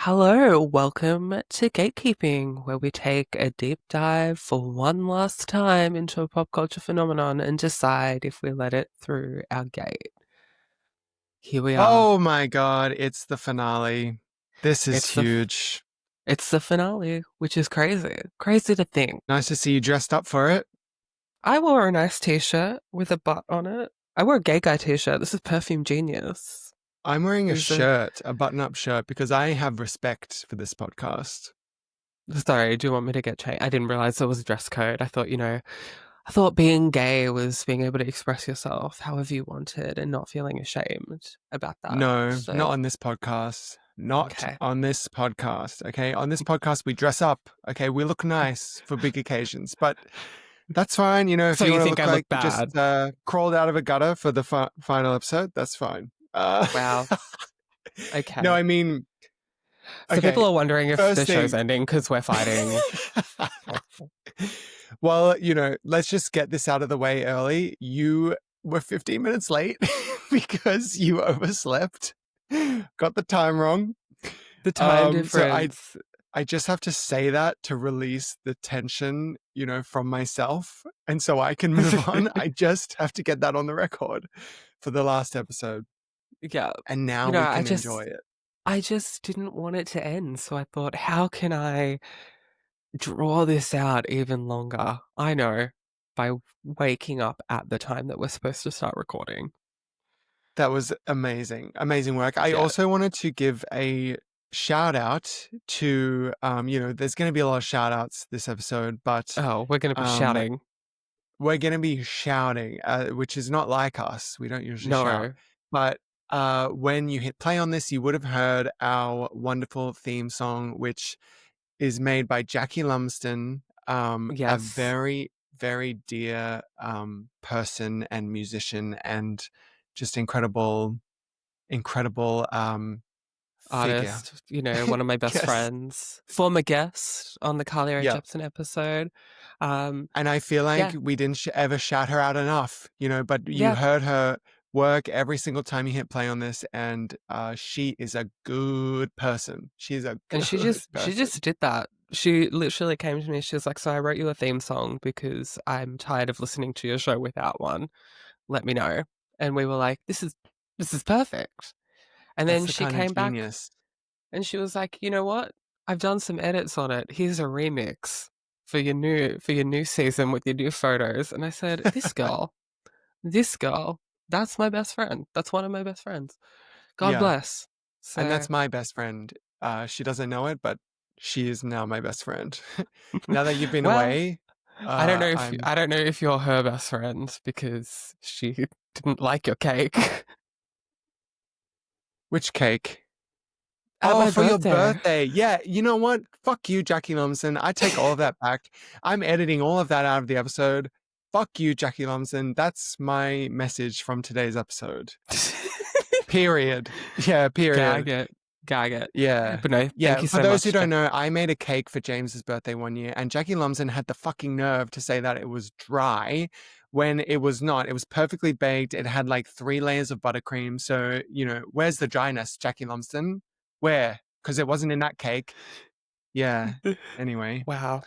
Hello, welcome to Gatekeeping, where we take a deep dive for one last time into a pop culture phenomenon and decide if we let it through our gate. Here we are. Oh my God, it's the finale. This is It's the huge. it's the finale, which is crazy. Crazy to think. Nice to see you dressed up for it. I wore a nice t-shirt with a butt on it. I wore a gay guy t-shirt. This is Perfume Genius. I'm wearing a Is a shirt, a button-up shirt, because I have respect for this podcast. Sorry, do you want me to get changed? I didn't realize there was a dress code. I thought being gay was being able to express yourself however you wanted and not feeling ashamed about that. No, So, not on this podcast. Not okay. on this podcast, okay? On this podcast, we dress up, okay? We look nice for big occasions, but that's fine. If So you you want to think look I look like you just bad? crawled out of a gutter for the final episode, that's fine. Wow. No, Okay. I mean, So people okay, are wondering if first the show's thing. ending because we're fighting. Well, let's just get this out of the way early. You were 15 minutes late because you overslept, got the time wrong. The time So I difference. I just have to say that to release the tension, from myself, and so I can move on. I just have to get that on the record for the last episode, Yeah. and now You know, we I can enjoy just it. I just didn't want it to end, so I thought, how can I draw this out even longer? I know, by waking up at the time that we're supposed to start recording. That was amazing. Amazing work. I Yeah. also wanted to give a shout out to, there's going to be a lot of shout outs this episode, but Oh, we're gonna be um, shouting. we're going to be shouting, which is not like us. We don't usually shout. No. But when you hit play on this, you would have heard our wonderful theme song, which is made by Jackie Lumsden, a Yes. very, very dear person and musician and just incredible figure. Artist, one of my best Yes. friends, former guest on the Carly Rae Yeah. Jepsen episode. And I feel like Yeah, we didn't ever shout her out enough, but you yeah, heard her work every single time you hit play on this, and she is a good person. She's a and she good just she person. just did that. She literally came to me. She was like, "So I wrote you a theme song because I'm tired of listening to your show without one. Let me know." And we were like, "This is perfect." And That's then the she kind of came back genius. and she was like, "You know what? I've done some edits on it. Here's a remix for your new season with your new photos." And I said, this girl, that's my best friend. That's one of my best friends. God Yeah. bless. And So, that's my best friend. She doesn't know it, but she is now my best friend. Now that you've been well, away, I don't know if I'm. I don't know if you're her best friend because she didn't like your cake Which cake? at Oh, my for your birthday. birthday. Yeah, you know what? Fuck you, Jackie Lumsden. I take all of that back. I'm editing all of that out of the episode. Fuck you, Jackie Lumsden. That's my message from today's episode. Period. Yeah, Gag period. it, gag it. Yeah. But no, thank Yeah, you for so those who much, don't Jack. know, I made a cake for James's birthday one year, and Jackie Lumsden had the fucking nerve to say that it was dry when it was not. It was perfectly baked. It had like 3 layers of buttercream. So, where's the dryness, Jackie Lumsden? Where? Because it wasn't in that cake. Yeah. Anyway, Wow.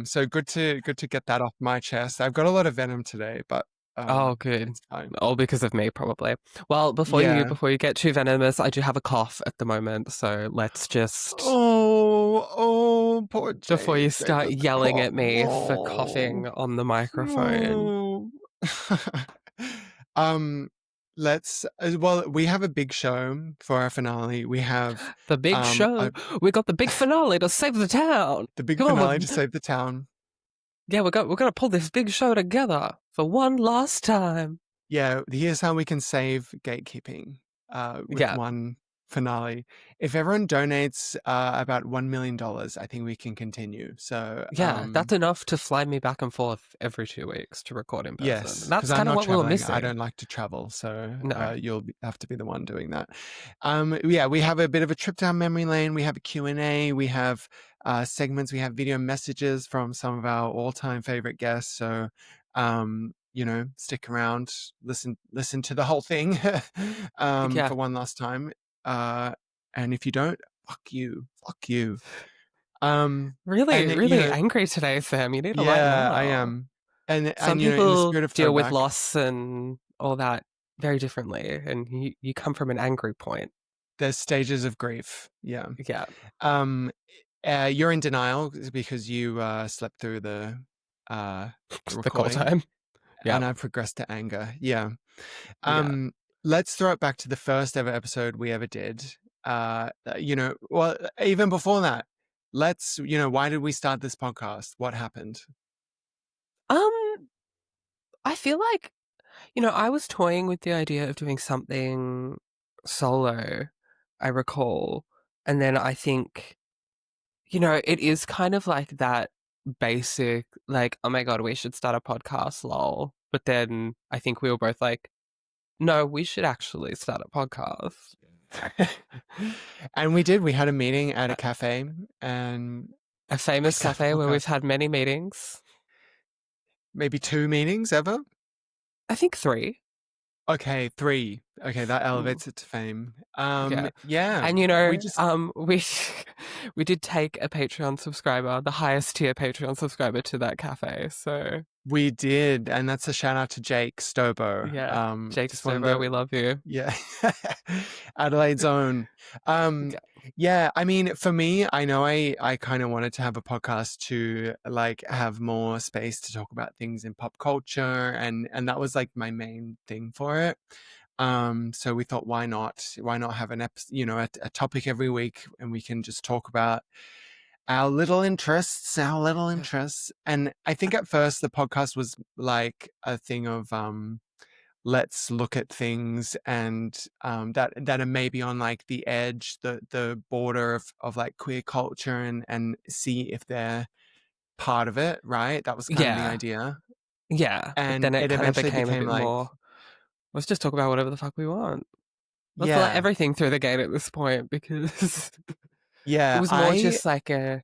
so good to get that off my chest. I've got a lot of venom today, but Oh, good. it's fine. All because of me, probably. Well, before you Yeah. before you get too venomous, I do have a cough at the moment, so let's just Poor before you James. James start has the yelling cough. at me for Oh. coughing on the microphone. Oh. um, well, we have a big show for our finale. We have The big a, show. We got the big finale to save the town. the big Come on, finale to save the town. yeah, we're gonna pull this big show together for one last time. Yeah, here's how we can save gatekeeping with Yeah, one finale. If everyone donates about $1 million, I think we can continue. So, yeah, that's enough to fly me back and forth every 2 weeks to record in person. And yes, because that's I'm kind of not what we were traveling. I missing. don't like to travel, so No, have to be the one doing that. Yeah, we have a bit of a trip down memory lane. We have a Q&A. We have segments. We have video messages from some of our all-time favorite guests. So, stick around, listen to the whole thing yeah, for one last time. And if you don't, fuck you, fuck you. Um, Really, and you really know, angry today, Sam. You need to lighten yeah, I up. am. Some And you know, in the people spirit of deal with throwback, loss and all that very differently, and you come from an angry point. there's stages of grief. Yeah. Yeah, Um, you're in denial because you slept through uh the the call recording, time. Yeah. and I progressed to anger. Yeah. Yeah. Let's throw it back to the first ever episode we ever did. You know, well, even before that, you know, why did we start this podcast? What happened? Um, I feel like, I was toying with the idea of doing something solo, I recall. And then I think, it is kind of like that basic, like, oh my God, we should start a podcast, lol. But then I think we were both like, no, we should actually start a podcast. And we did. We had a meeting at a cafe, and A we famous started the cafe where we've podcast. had many meetings. Maybe 2 meetings ever? I think three. Okay, 3. Okay, that Mm, elevates it to fame. yeah. Yeah, And we just we we did take a Patreon subscriber, the highest tier Patreon subscriber to that cafe. So we did, and that's a shout out to Jake Stobo. yeah, Jake Just wanted Stobo, to we love you. yeah. Adelaide's own. Um, Yeah, yeah, I mean, for me, I know I kind of wanted to have a podcast to like have more space to talk about things in pop culture, and that was like my main thing for it. So we thought, why not have a topic every week, and we can just talk about our little interests. And I think at first the podcast was like a thing of let's look at things and that are maybe on like the edge, the border of like queer culture, and see if they're part of it, right? That was kind of the yeah, idea. yeah. But And then it it kind of eventually became a became bit like, more. Let's just talk about whatever the fuck we want. Let's let yeah, everything through the gate at this point because it yeah. was more I just like a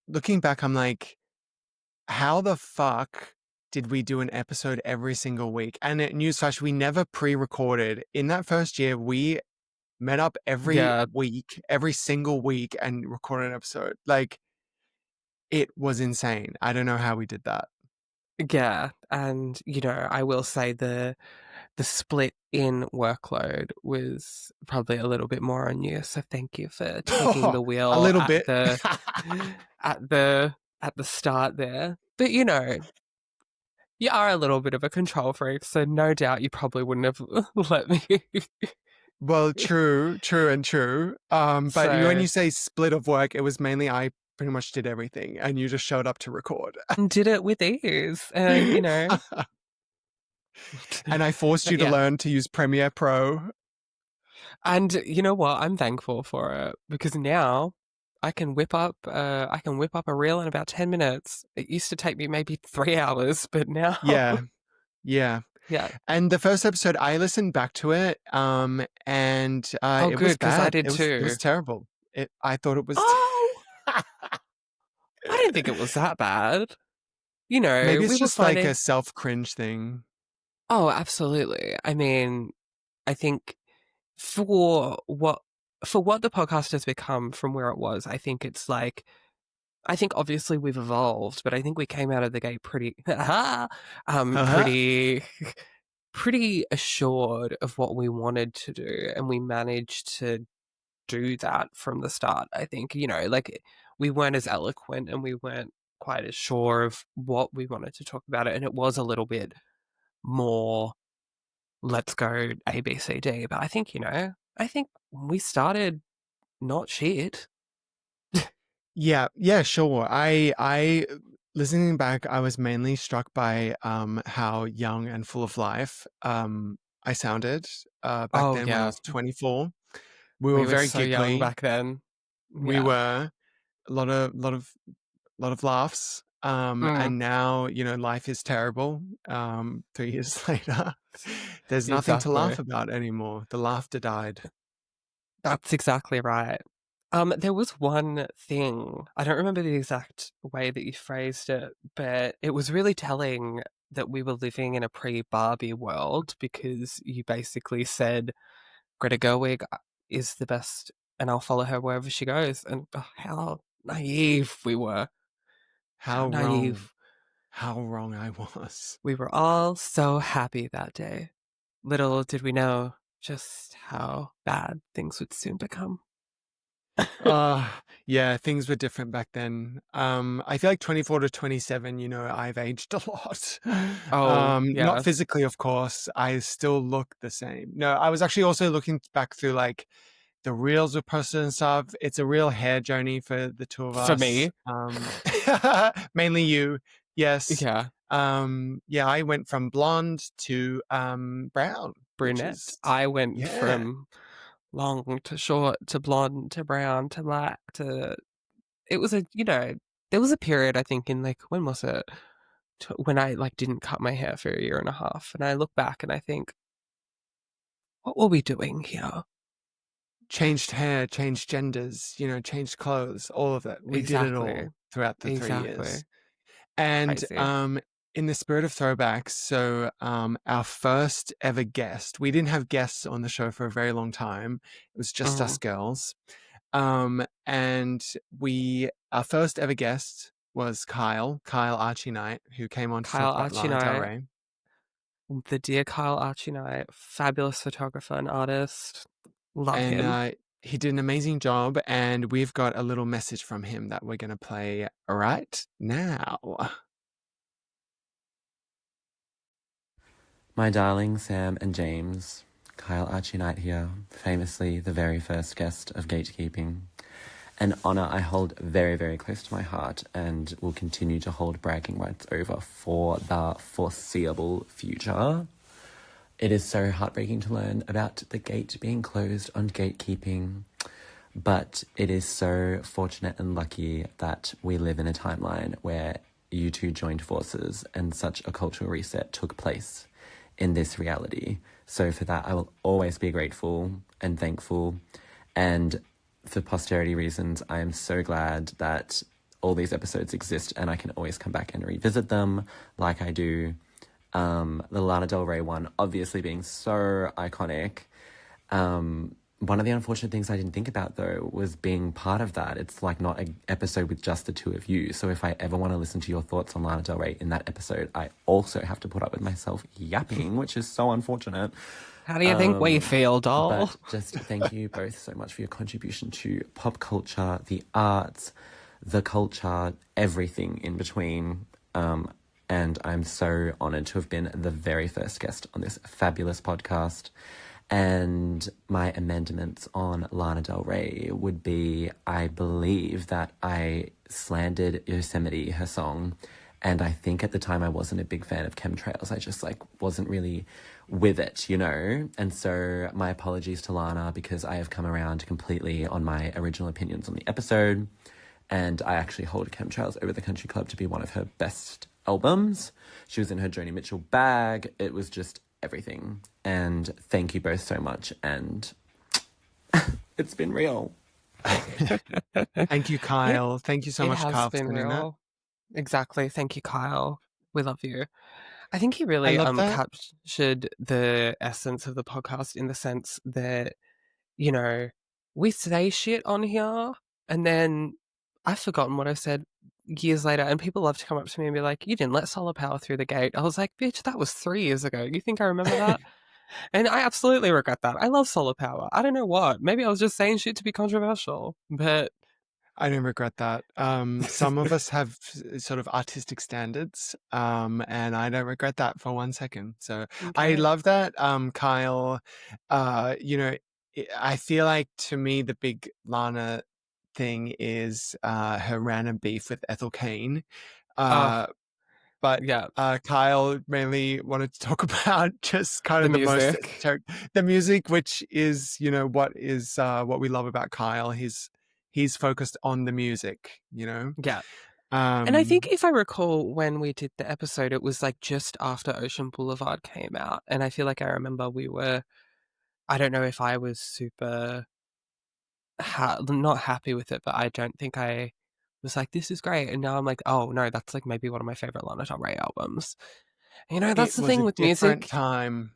Looking back, I'm like, how the fuck did we do an episode every single week? And newsflash, we never pre-recorded. In that first year, we met up every yeah, week, every single week, and recorded an episode. Like, it was insane. I don't know how we did that. yeah. And I will say the split in workload was probably a little bit more on you. So thank you for taking the A wheel little bit. at the at the start there. But you are a little bit of a control freak, so no doubt you probably wouldn't have let me. Well, true, true, and true. But when So you say split of work, it was mainly I pretty much did everything, and you just showed up to record. did it with ease, and And I forced but you to yeah. learn to use Premiere Pro. And you know what? I'm thankful for it because now I can whip up a reel in about 10 minutes. It used to take me maybe 3 hours, but now Yeah, yeah. yeah. And the first episode, I listened back to it, and Oh it good, was because I bad. did It was too. terrible. I thought it was. Oh, I didn't think it was that bad. Maybe it's We were just like a finding self cringe thing. Oh, absolutely. I mean, I think for what for what the podcast has become from where it was, I think it's like I think obviously we've evolved, but I think we came out of the gate pretty, Uh-huh. pretty, pretty assured of what we wanted to do, and we managed to do that from the start. I think like we weren't as eloquent, and we weren't quite as sure of what we wanted to talk about it, and it was a little bit more. Let's go A B C D, but I think I think we started not shit. Yeah, yeah, sure. Listening back, I was mainly struck by how young and full of life I sounded back Oh then when I yeah, was 24. We were we were very so young giggly. back then. We Yeah. were a lot of laughs. Mm, And now, you know, life is terrible. 3 years later, there's nothing to laugh exactly. about anymore. The laughter died. That's exactly right. There was one thing, I don't remember the exact way that you phrased it, but it was really telling that we were living in a pre-Barbie world because you basically said Greta Gerwig is the best and I'll follow her wherever she goes. And how naive we were. How How wrong, naive. how wrong I was. We were all so happy that day. Little did we know just how bad things would soon become. Uh yeah, things were different back then. I feel like 24 to 27, I've aged a lot. Oh, Not yeah. physically, of course. I still look the same. No, I was actually also looking back through like the reels of posted and stuff. It's a real hair journey for the two of For us. me, Mainly you. Yes. yeah. Yeah, I went from blonde to brown, which Brunette. is I went yeah. from long to short to blonde to brown to black to. It was there was a period, I think, in like, when was it? When I like didn't cut my hair for a year and a half. And I look back and I think, what were we doing here? Changed hair, changed genders, changed clothes, all of it. We did it Exactly. all throughout the 3 years. Exactly. And Crazy. in the spirit of throwbacks, so our first ever guest, we didn't have guests on the show for a very long time. It was just us Mm. girls. And our first ever guest was Kyle Archie Knight, who came on to talk Kyle about Archie Lana Del Knight, Rey. the dear Kyle Archie Knight, fabulous photographer and artist. Love And him. he did an amazing job. And we've got a little message from him that we're going to play right now. My darling Sam and James, Kyle Archie Knight here, famously the very first guest of Gatekeeping. An honour I hold very, very close to my heart and will continue to hold bragging rights over for the foreseeable future. It is so heartbreaking to learn about the gate being closed on Gatekeeping, but it is so fortunate and lucky that we live in a timeline where you two joined forces and such a cultural reset took place in this reality. So for that, I will always be grateful and thankful. And for posterity reasons, I am so glad that all these episodes exist and I can always come back and revisit them like I do. The Lana Del Rey one obviously being so iconic. One of the unfortunate things I didn't think about, though, was being part of that. It's like not an episode with just the two of you. So if I ever want to listen to your thoughts on Lana Del Rey in that episode, I also have to put up with myself yapping, which is so unfortunate. How do you think we feel, doll? But just thank you both so much for your contribution to pop culture, the arts, the culture, everything in between. And I'm so honoured to have been the very first guest on this fabulous podcast. And my amendments on Lana Del Rey would be, I believe that I slandered Yosemite, her song. And I think at the time I wasn't a big fan of chemtrails. I just wasn't really with it, And so my apologies to Lana because I have come around completely on my original opinions on the episode. And I actually hold Chemtrails Over the Country Club to be one of her best albums. She was in her Joni Mitchell bag. It was just everything. And thank you both so much. And it's been real. Thank you, It, Kyle. Thank you so it much, has Kyle, for been sending that. real. Exactly. Thank you, Kyle. We love you. I think he I really love that. captured the essence of the podcast in the sense that, you know, we say shit on here and then I've forgotten what I said years later and people love to come up to me and be like, you didn't let solar power through the gate. I was like, bitch, that was 3 years ago. You think I remember that? And I absolutely regret that. I love solar power. I don't know what. Maybe I was just saying shit to be controversial, but I don't regret that. Some of us have sort of artistic standards, and I don't regret that for 1 second. So I okay. love that, Kyle. You know, I feel like to me the big Lana thing is her random beef with Ethel Cain. Oh, Uh, but yeah. Kyle mainly wanted to talk about just kind The of the most music. the music, which is what we love about Kyle. He's focused on the music. Yeah. And I think Um, if I recall when we did the episode, it was like just after Ocean Boulevard came out. And I feel like I remember I don't know if I was super not happy with it, but I don't think I was like, this is great. And now I'm like, oh no, that's like maybe one of my favorite Lana Del Rey albums. That's it the was thing a with different music. time.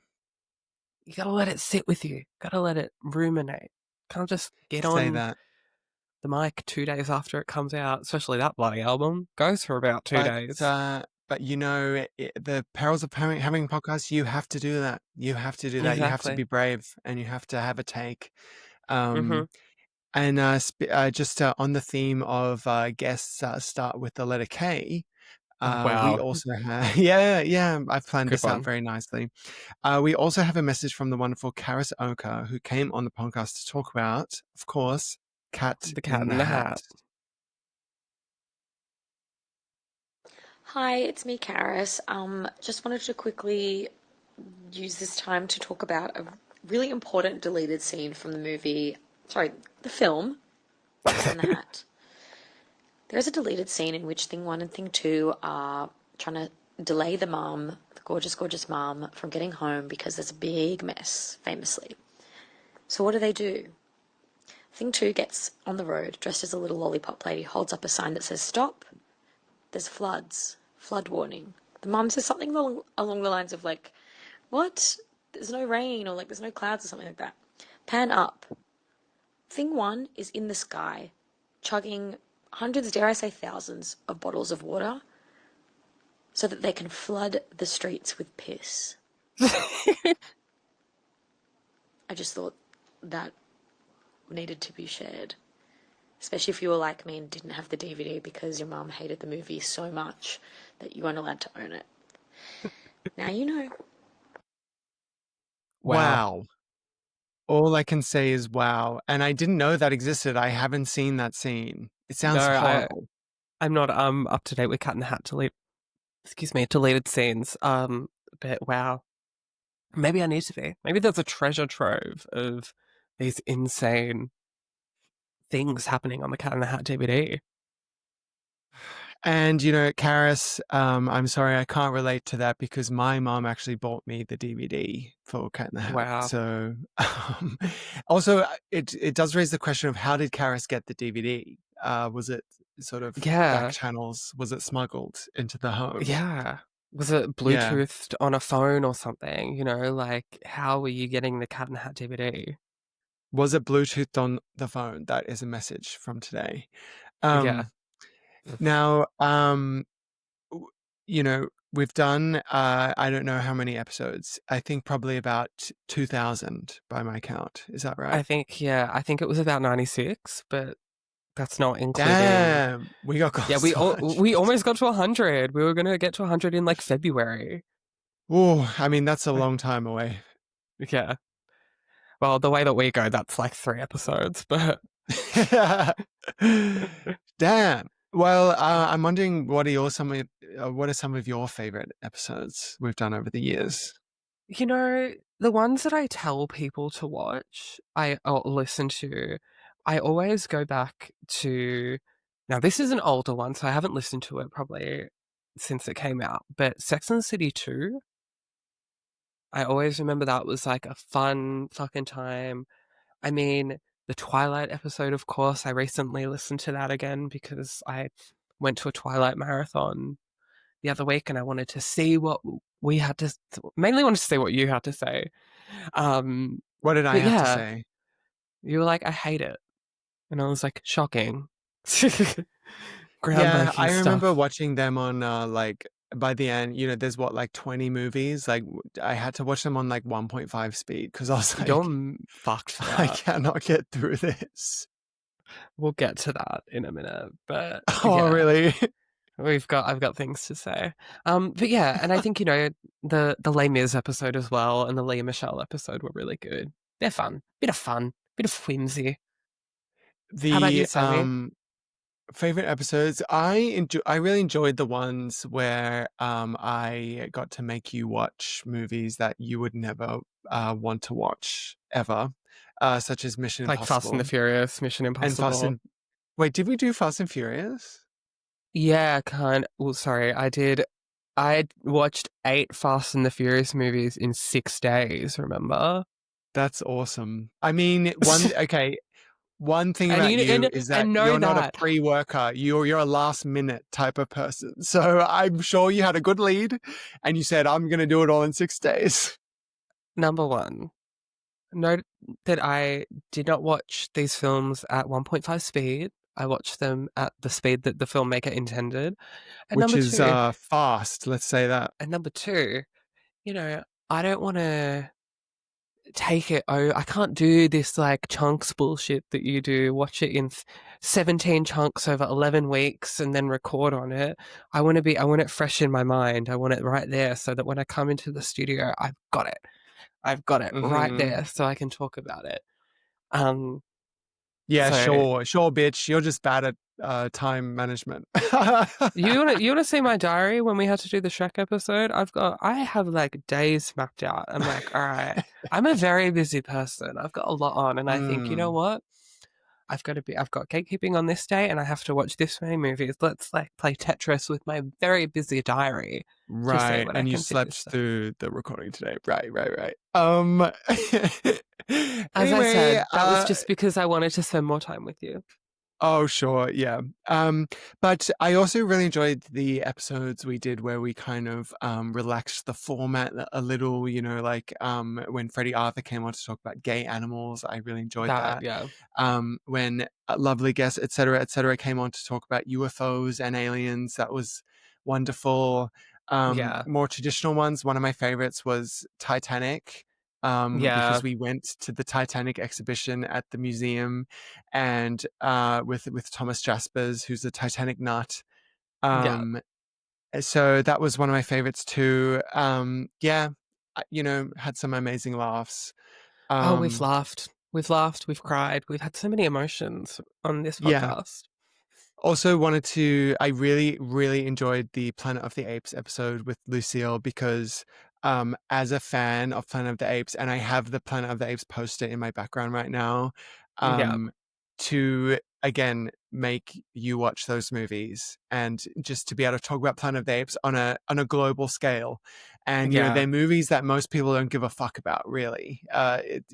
You gotta let it sit with you. Gotta let it ruminate. Can't just get say on that. the mic 2 days after it comes out, especially that bloody album. Goes for about two But, days. uh, but you know, the perils of having podcasts, you have to do that. You have to do that. You have to Exactly. be brave and you have to have a take. Mm-hmm. Um, and just on the theme of guests start with the letter K, Oh, we wow. also have, yeah, I've planned Good this out one. very nicely. We also have a message from the wonderful Karis Oka, who came on the podcast to talk about, of course, Cat The Cat in the in the Hat. Hat. Hi, it's me, Karis. Just wanted to quickly use this time to talk about a really important deleted scene from the film, Cat in the Hat. There's a deleted scene in which Thing 1 and Thing 2 are trying to delay the gorgeous, gorgeous mum, from getting home because there's a big mess, famously. So what do? Thing 2 gets on the road, dressed as a little lollipop lady, holds up a sign that says, "Stop, there's floods, flood warning." The mum says something along the lines of, like, "What? There's no rain," or like, "There's no clouds," or something like that. Pan up. Thing 1 is in the sky, chugging hundreds, dare I say thousands, of bottles of water so that they can flood the streets with piss. I just thought that needed to be shared. Especially if you were like me and didn't have the DVD because your mum hated the movie so much that you weren't allowed to own it. Now you know. Wow. Wow. All I can say is wow. And I didn't know that existed. I haven't seen that scene. It No, sounds horrible. I'm not up to date with Cat in the Hat deleted scenes. But wow. Maybe I need to be. Maybe there's a treasure trove of these insane things happening on the Cat in the Hat DVD. And you know, Karis, I'm sorry I can't relate to that because my mom actually bought me the DVD for Cat in the Hat. Wow. So, also it does raise the question of how did Karis get the DVD? Was it sort of back Yeah. channels? Was it smuggled into the home? Yeah. Was it Yeah. Bluetoothed on a phone or something? You know, like, how were you getting the Cat in the Hat DVD? Was it Bluetoothed on the phone? That is a message from today. Yeah. Now, you know, we've done I don't know how many episodes. I think probably about 2000 by my count. Is that right? I think it was about 96, but that's not including. Damn, we got Yeah, close we to we 100. almost got to 100. We were gonna get to 100 in like February. Oh, I mean that's a long time away. Yeah. Well, the way that we go, that's like 3 episodes, but Damn. Well, I'm wondering what are some of your favorite episodes we've done over the years? you know, the ones that I tell people to watch, or listen to, I always go back to. Now, this is an older one, so I haven't listened to it probably since it came out, but Sex and the City 2, I always remember that was like a fun fucking time. I mean, the Twilight episode, of course, I recently listened to that again because I went to a Twilight marathon the other week and I wanted to see what we had to, mainly wanted to see what you had to say. What did I But have to yeah, say? you were like, "I hate it." And I was like, shocking. Yeah, Groundbreaking I remember stuff. watching them on like by the end, you know, there's what like 20 movies. Like I had to watch them on like 1.5 speed because I was You're like, fucked for I that. cannot get through this. We'll get to that in a minute. But Oh, yeah. really? I've got things to say. But yeah, and I think, the Les Mis episode as well and the Leah Michelle episode were really good. They're fun. Bit of whimsy. How about you, The Sammy? favorite episodes, I really enjoyed the ones where I got to make you watch movies that you would never want to watch ever, such as Mission Like Fast and the Impossible Furious, Mission and Fast Impossible. and Wait, did we do Fast and Furious? Yeah, well, sorry, I did. I watched 8 Fast and the Furious movies in 6 days, remember? That's awesome. I mean, one thing And about you you is that know you're not a that. pre-worker. You're a last minute type of person. So I'm sure you had a good lead and you said, I'm gonna do it all in 6 days. Number one. note that I did not watch these films at 1.5 speed. I watched them at the speed that the filmmaker intended. And which number is two, fast. Let's say that. and number two, you know, I don't want to take it. Oh, I can't do this like chunks bullshit that you do. Watch it in 17 chunks over 11 weeks and then record on it. I want it fresh in my mind. I want it right there so that when I come into the studio, I've got it. I've got it right Hmm. there so I can talk about it. Um, Yeah, so sure, bitch. You're just bad at time management. you wanna see my diary when we had to do the Shrek episode? I have like days mapped out. I'm like, all right, I'm a very busy person. I've got a lot on, and I think, you know Mm, what? I've got gatekeeping on this day, and I have to watch this many movies. Let's like play Tetris with my very busy diary to see right. what I And you can fit slept this stuff. through the recording today. Right. As I Anyway, said, that was just because I wanted to spend more time with you. oh, sure, yeah. But I also really enjoyed the episodes we did where we kind of relaxed the format a little, like when Freddie Arthur came on to talk about gay animals. I really enjoyed That, that. yeah, When lovely guests, et cetera, came on to talk about UFOs and aliens, that was wonderful. yeah, More traditional ones, one of my favorites was Titanic. yeah, Because we went to the Titanic exhibition at the museum and with Thomas Jaspers, who's a Titanic nut. yeah. So that was one of my favorites too. Yeah, had some amazing laughs. Oh, we've Um, laughed. We've laughed. We've cried. We've had so many emotions on this yeah. podcast. Also I really, really enjoyed the Planet of the Apes episode with Lucille because as a fan of Planet of the Apes, and I have the Planet of the Apes poster in my background right now, Yeah, to again make you watch those movies and just to be able to talk about Planet of the Apes on a global scale. And yeah. they're movies that most people don't give a fuck about, really,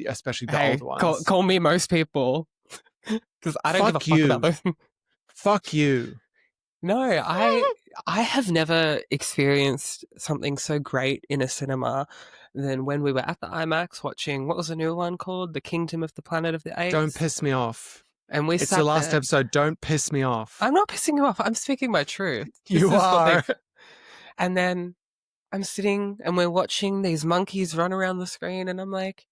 especially the Hey, older ones. call me most people because I don't give a Fuck fuck about you. those. Fuck you. No, I have never experienced something so great in a cinema than when we were at the IMAX watching what was the new one called? The Kingdom of the Planet of the Don't Apes. piss me off. And we It's the sat last there. episode. Don't piss me off. I'm not pissing you off. I'm speaking my truth. This You is what they. are. And then I'm sitting and we're watching these monkeys run around the screen, and I'm like,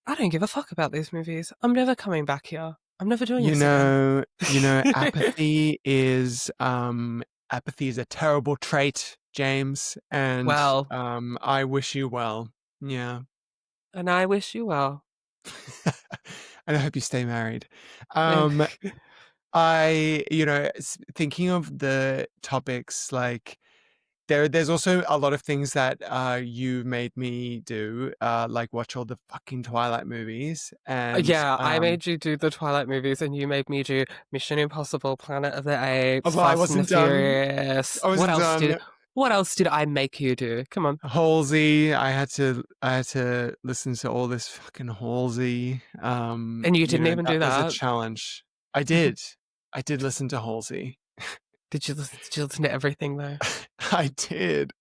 I don't give a fuck about these movies. I'm never coming back here. I'm never doing You this again. know, apathy is a terrible trait, James, and Well, I wish you well. Yeah. and I wish you well. And I hope you stay married. Um thinking of the topics, like there's also a lot of things that you made me do, like watch all the fucking Twilight movies and Yeah, I made you do the Twilight movies, and you made me do Mission Impossible, Planet of the Apes, although I Fast and the wasn't done. Furious. I wasn't done. What else did I make you do? Come on. Halsey, I had to listen to all this fucking Halsey. And you didn't even That do was a that. challenge. I did. I did listen to Halsey. Did you listen to everything though? I did.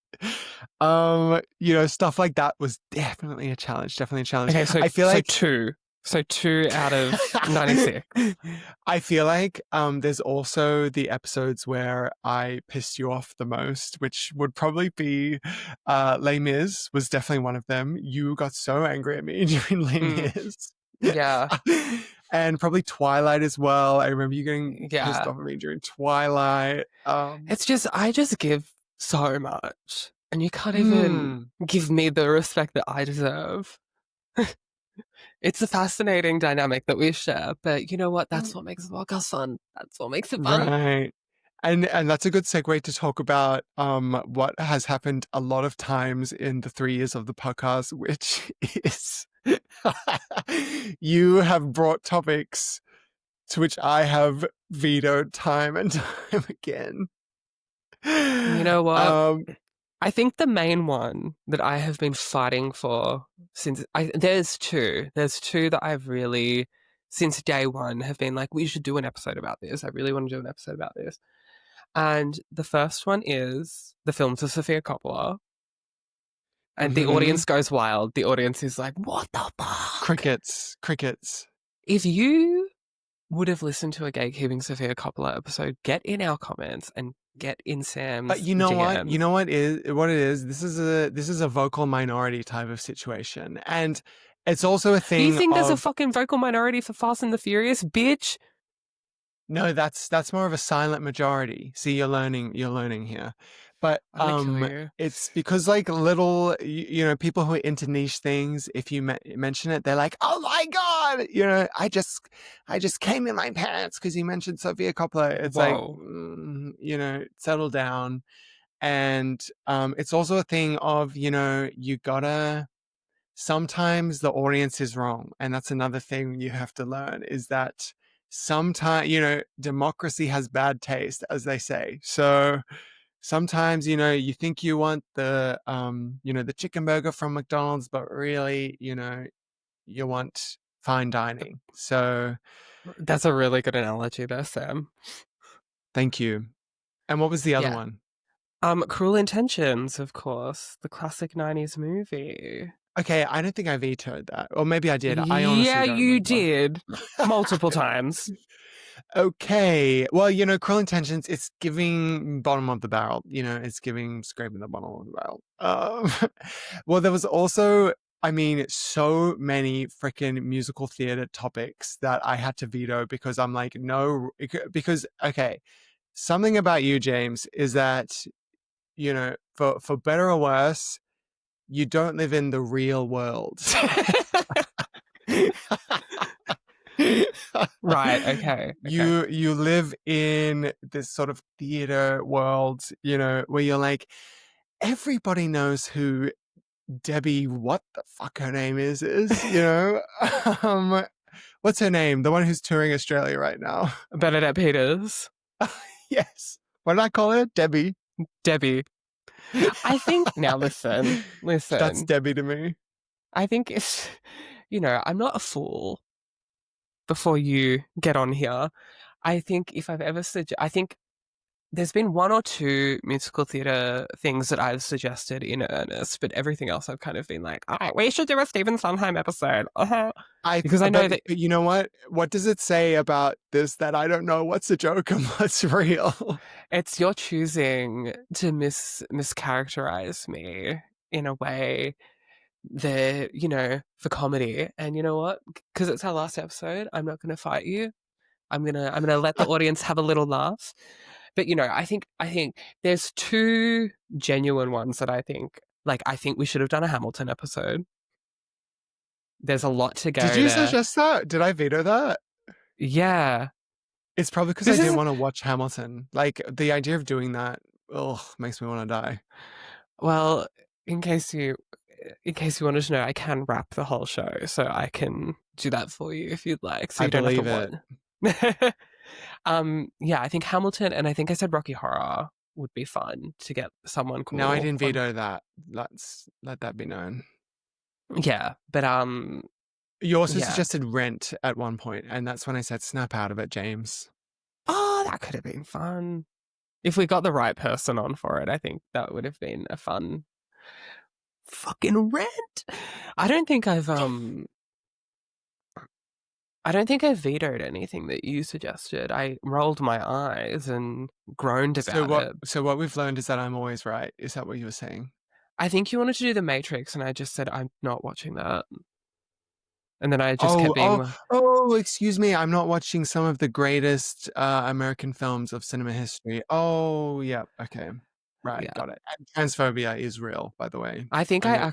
Stuff like that was definitely a challenge. Definitely a challenge. Okay, so I feel so like two. So 2 out of 96. I feel like there's also the episodes where I pissed you off the most, which would probably be Les Mis was definitely one of them. You got so angry at me during Les Mm, Mis. yeah. And probably Twilight as well. I remember you getting pissed Yeah. off at me during Twilight. It's just I just give so much, and you can't even Hmm. give me the respect that I deserve. It's a fascinating dynamic that we share, but you know what? That's what makes the podcast fun. That's what makes it fun. Right. And that's a good segue to talk about what has happened a lot of times in the 3 years of the podcast, which is you have brought topics to which I have vetoed time and time again. You know what? Um, I think the main one that I have been fighting for there's two. There's two that I've really, since day one, have been like, we should do an episode about this. I really want to do an episode about this. And the first one is the films of Sophia Coppola. And the audience goes wild. The audience is like, what the fuck? Crickets. If you would have listened to a Gatekeeping Sophia Coppola episode, get in our comments and get in Sam's You know what? DMs. You know what it is? This is a vocal minority type of situation. And it's also a thing You think there's a of fucking vocal minority for Fast and the Furious, bitch? no, that's more of a silent majority. See, you're learning here. But I'm gonna kill you. it's because like little people who are into niche things, if you mention it, they're like, "Oh my god, I just came in my pants because you mentioned Sofia Coppola." It's Whoa. like, settle down. And it's also a thing of, you gotta sometimes the audience is wrong. And that's another thing you have to learn is that sometimes, democracy has bad taste, as they say. So sometimes, you think you want the chicken burger from McDonald's, but really, you want fine dining. So That's a really good analogy there, Sam. thank you. And what was the other Yeah. one? Cruel Intentions, of course, the classic 90s movie. Okay, I don't think I vetoed that. Or maybe I did. I honestly Yeah, don't you remember. did. Multiple times. Okay. Well, Cruel Intentions, it's giving bottom of the barrel. It's giving scraping the bottom of the barrel. Well, there was also, so many freaking musical theater topics that I had to veto because I'm like, no, because, okay, something about you, James, is that, for better or worse, you don't live in the real world. Right, okay. You live in this sort of theater world, where you're like, everybody knows who Debbie, what the fuck her name is, what's her name? The one who's touring Australia right now. Bernadette Peters. Yes. What did I call her? Debbie. Debbie. I think, now listen. That's Debbie to me. I think it's, I'm not a fool before you get on here. I think if I've ever I think there's been one or two musical theatre things that I've suggested in earnest, but everything else I've kind of been like, all right, we should do a Stephen Sondheim episode. Because I know that... But you know what? What does it say about this that I don't know what's a joke and what's real? It's your choosing to mischaracterize me in a way that, for comedy. And you know what? Because it's our last episode, I'm not going to fight you. I'm gonna let the audience have a little laugh. But I think there's two genuine ones that I think we should have done a Hamilton episode. There's a lot to go Did you there. suggest that? Did I veto that? Yeah. It's probably because I didn't want to watch Hamilton. Like, the idea of doing that, makes me want to die. Well, in case you wanted to know, I can wrap the whole show, so I can do that for you if you'd like. So you don't have to watch. Yeah, I think Hamilton, and I think I said Rocky Horror would be fun to get someone cool. No, I didn't veto that. Let that be known. Yeah, but you also suggested Rent at one point, and that's when I said snap out of it, James. Oh, that could have been fun. If we got the right person on for it, I think that would have been a fun fucking Rent. I don't think I've vetoed anything that you suggested. I rolled my eyes and groaned about it. So what we've learned is that I'm always right. Is that what you were saying? I think you wanted to do The Matrix, and I just said, I'm not watching that. And then I just kept being excuse me. I'm not watching some of the greatest American films of cinema history. Oh, yeah. Okay. Right. Yeah. Got it. And transphobia is real, by the way. I think I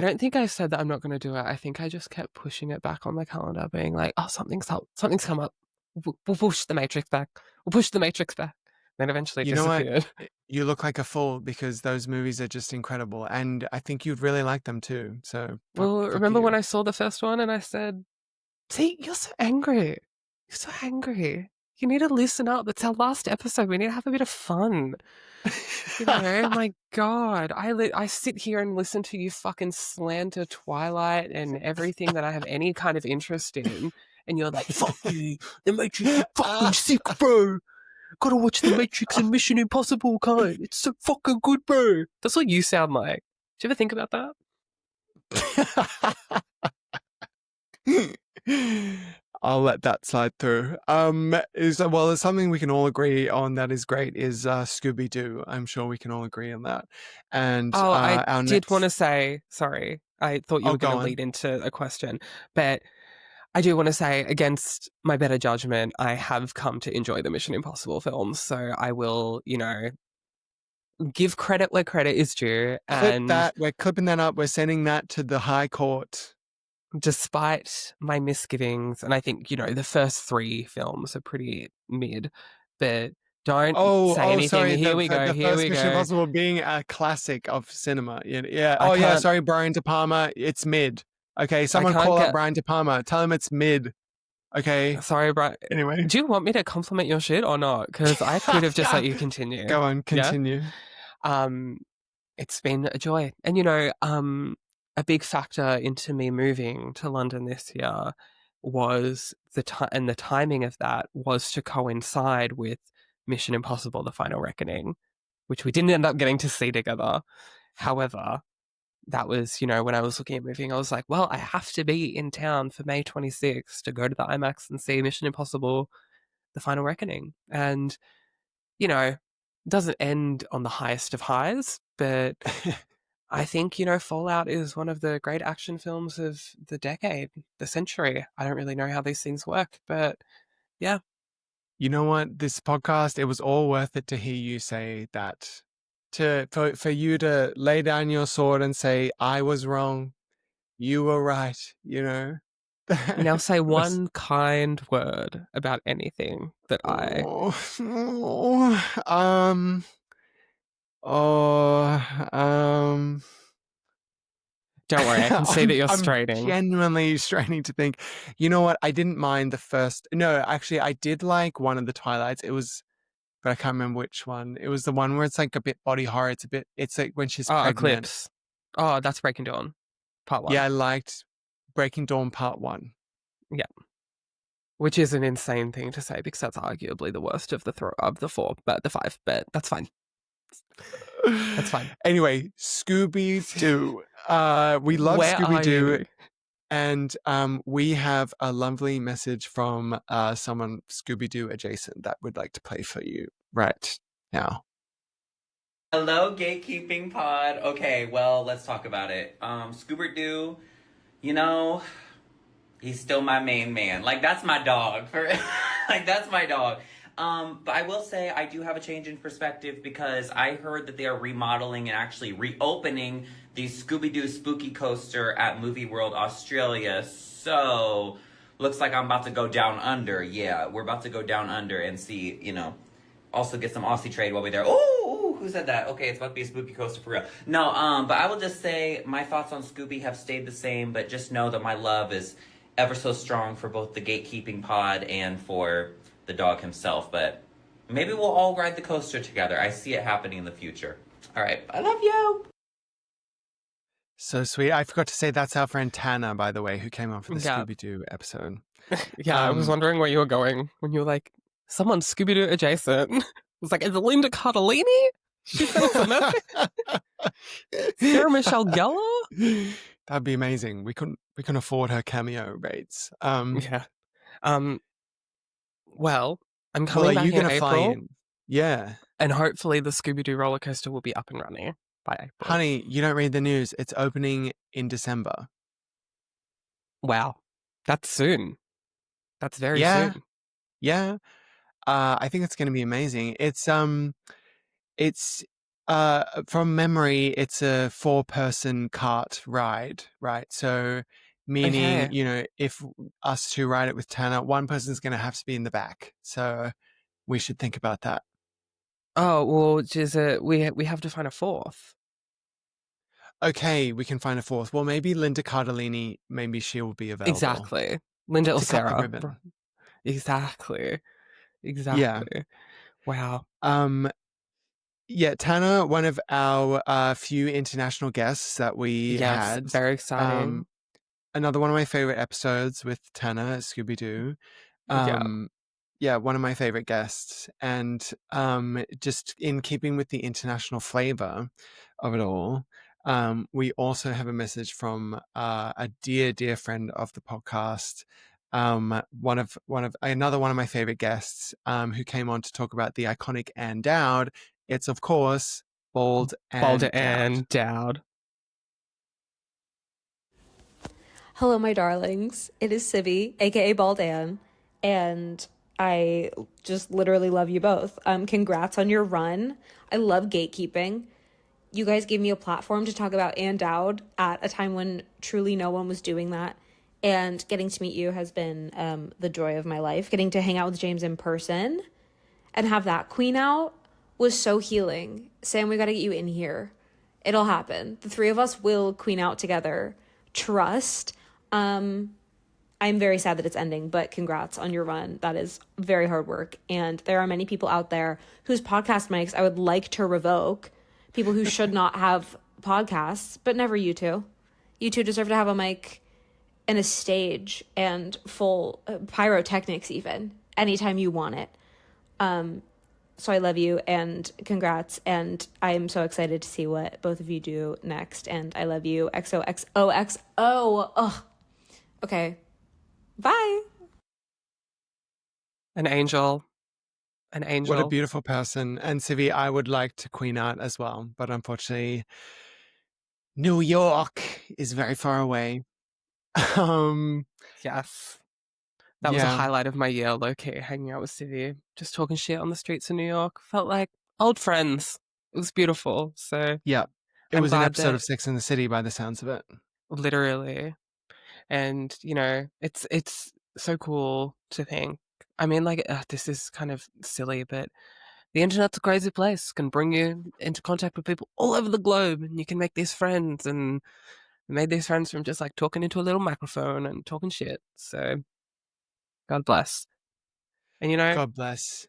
don't think I said that I'm not going to do it. I think I just kept pushing it back on the calendar, being like, oh, something's come up. We'll push The Matrix back. We'll push The Matrix back. Then eventually it disappeared. Know what? You look like a fool because those movies are just incredible. And I think you'd really like them too. So, remember when I saw the first one and I said, see, you're so angry. You're so angry. You need to loosen up. It's our last episode. We need to have a bit of fun. My God. I sit here and listen to you fucking slander Twilight and everything that I have any kind of interest in. And you're like, fuck you. The Matrix is fucking sick, bro. Gotta watch The Matrix and Mission Impossible, cunt. It's so fucking good, bro. That's what you sound like. Do you ever think about that? I'll let that slide through. It's something we can all agree on that is great is Scooby Doo. I'm sure we can all agree on that. And Oh, I our did want next, to say, sorry, I thought you oh, were going go to on. lead into a question, but I do want to say, against my better judgment, I have come to enjoy the Mission Impossible films. So I will, give credit where credit is due. Clip And that. We're clipping that up. We're sending that to the High Court. despite my misgivings, and I think, the first three films are pretty mid, but don't say anything. Sorry. Here we go. The Here first we Mission go. Impossible being a classic of cinema. Yeah, yeah. I Oh, yeah. can't, Sorry, Brian De Palma. It's mid. Okay, I someone can't call up get, Brian De Palma. Tell him it's mid. Okay. sorry, Brian. Anyway, Do you want me to compliment your shit or not? Because I could have just let you continue. go on. Yeah. Continue. Um, it's been a joy. And a big factor into me moving to London this year was the timing of that was to coincide with Mission Impossible: The Final Reckoning, which we didn't end up getting to see together. However, that was, when I was looking at moving, I was like, well, I have to be in town for May 26th to go to the IMAX and see Mission Impossible: The Final Reckoning. And, it doesn't end on the highest of highs, but I think, Fallout is one of the great action films of the decade, the century. I don't really know how these things work, but yeah. You know what? This podcast, it was all worth it to hear you say that. For you to lay down your sword and say, I was wrong, you were right, you know? Now say It was, one kind word about anything that I. oh, oh, Don't worry, I can see that you're I'm straining. genuinely straining to think. You know what? I didn't mind the first. No, actually, I did like one of the Twilights. It was, but I can't remember which one. It was the one where it's like a bit body horror. It's like when she's Oh, pregnant. Eclipse. Oh, that's Breaking Dawn, part one. Yeah, I liked Breaking Dawn Part 1. Yeah, which is an insane thing to say because that's arguably the worst of the four, but the five. But that's fine. That's fine. Anyway, Scooby Doo. We love Where Scooby are Doo, you? and we have a lovely message from someone Scooby Doo adjacent that would like to play for you right now. Hello, Gatekeeping Pod. Okay, well, let's talk about it. Scoobert Doo, you know, he's still my main man. Like, that's my dog. Like, that's my dog. But I will say I do have a change in perspective because I heard that they are remodeling and actually reopening the Scooby-Doo Spooky Coaster at Movie World Australia. So, looks like I'm about to go down under. Yeah, we're about to go down under and see, also get some Aussie trade while we're there. Ooh, who said that? Okay, it's about to be a spooky coaster for real. No, but I will just say my thoughts on Scooby have stayed the same, but just know that my love is ever so strong for both the Gatekeeping Pod and for the dog himself. But maybe we'll all ride the coaster together. I see it happening in the future. All right, I love you. So sweet. I forgot to say that's our friend Tanner, by the way, who came on for the Yeah. Scooby Doo episode. Yeah, I was wondering where you were going when you were like, someone Scooby Doo adjacent. I was like, is it Linda Cardellini? She sent us a message. Sarah Michelle Gellar? That'd be amazing. We couldn't afford her cameo rates. Yeah. Well, I'm Well, coming are back you in gonna fly April, in? Yeah. and hopefully the Scooby Doo roller coaster will be up and running by April. Honey, you don't read the news. It's opening in December. Wow, that's soon. That's very Yeah. soon. Yeah. I think it's gonna be amazing. It's from memory, it's a 4-person cart ride, right? So meaning, Okay. if us two ride it with Tanner, one person's gonna have to be in the back. So we should think about that. Oh well, is it? We have to find a fourth. Okay, we can find a fourth. Well, maybe Linda Cardellini, maybe she'll be available Exactly, Linda or to cut the Sarah. ribbon. Exactly. Yeah. Exactly. Wow. Yeah, Tanner, one of our few international guests that we Yes, had. very exciting. Another one of my favorite episodes with Tanner at Scooby Doo. Yeah. Yeah, one of my favorite guests. And just in keeping with the international flavor of it all, We also have a message from a dear friend of the podcast, another one of my favorite guests, who came on to talk about the iconic Ann Dowd. It's of course Bald Boulder Ann Dowd. and Dowd. Hello, my darlings. It is Sibby, aka Bald Ann, and I just literally love you both. Congrats on your run. I love gatekeeping. You guys gave me a platform to talk about Ann Dowd at a time when truly no one was doing that. And getting to meet you has been the joy of my life. Getting to hang out with James in person and have that queen out was so healing. Sam, we got to get you in here. It'll happen. The three of us will queen out together. Trust. I'm very sad that it's ending, but congrats on your run. That is very hard work. And there are many people out there whose podcast mics I would like to revoke. People who should not have podcasts, but never you two. You two deserve to have a mic and a stage and full pyrotechnics even anytime you want it. So I love you and congrats. And I am so excited to see what both of you do next. And I love you. XOXOXO. Ugh. Okay. Bye. An angel. An angel. What a beautiful person. And Civi, I would like to queen out as well, but unfortunately, New York is very far away. Yes. That was a highlight of my year, low-key, hanging out with Civi, just talking shit on the streets of New York. Felt like old friends. It was beautiful. So yeah, it I'm was an glad episode that- of Sex and the City by the sounds of it. literally. And, you know, it's so cool to think. I mean, like, this is kind of silly, but the internet's a crazy place. Can bring you into contact with people all over the globe, and you can make these friends. And I made these friends from just like talking into a little microphone and talking shit. So, God bless. And you know, God bless.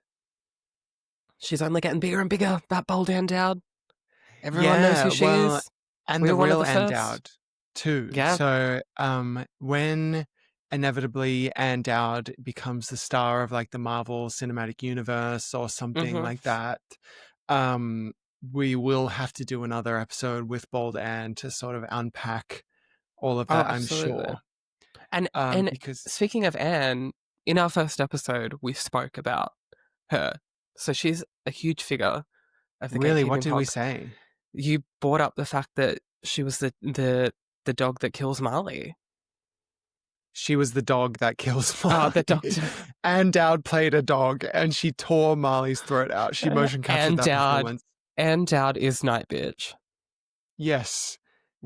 she's only getting bigger and bigger. That Bold Ann Dowd. Everyone knows who she is. And We the were one of real the Ann first. Dowd too. Yeah. So when inevitably Ann Dowd becomes the star of like the Marvel Cinematic Universe or something like that, we will have to do another episode with Bold Ann to sort of unpack all of that, I'm sure. And because speaking of Anne, in our first episode, we spoke about her. So she's a huge figure of the really, what gatekeeping did we pod. say? You brought up the fact that she was the dog that kills Marley. She was the dog that kills Marley. Oh, the dog. Ann Dowd played a dog and she tore Marley's throat out. She motion captured that performance. Ann Dowd is Night Bitch. Yes.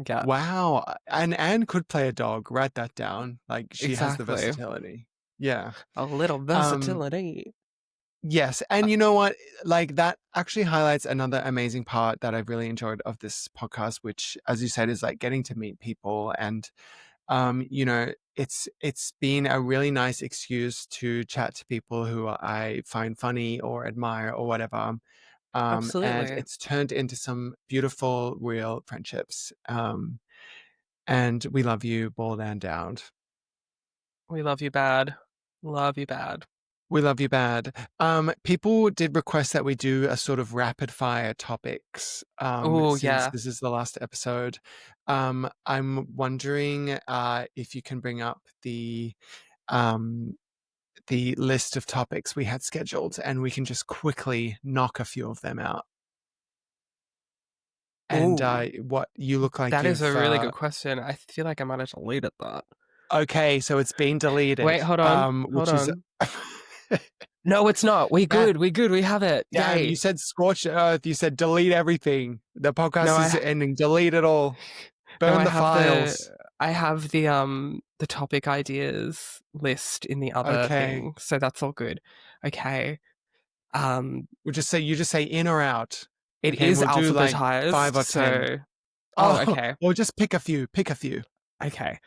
Yeah. Wow. And Anne could play a dog. Write that down. Like she has the Exactly. versatility. Yeah. A little versatility. Yes. And you know what? Like that actually highlights another amazing part that I've really enjoyed of this podcast, which, as you said, is like getting to meet people. And, you know, it's been a really nice excuse to chat to people who I find funny or admire or whatever. Absolutely. And it's turned into some beautiful, real friendships. And we love you, Bald Ann Dowd. We love you bad. Love you bad. We love you bad. People did request that we do a sort of rapid fire topics. Since this is the last episode. I'm wondering if you can bring up the list of topics we had scheduled, and we can just quickly knock a few of them out. And what you look like that is a really good question. I feel like I might have deleted that. Okay, so it's been deleted. Wait, hold on. Hold on. No, it's not. We good. We have it. Yeah, Yay. you said scorched earth. You said delete everything. The podcast is ending. Delete it all. Burn the files. I have the topic ideas list in the other thing, so that's all good. Okay. You just say in or out. It is we'll alphabetized. Do like 5 or 10. So... okay. Or just pick a few. Pick a few. Okay.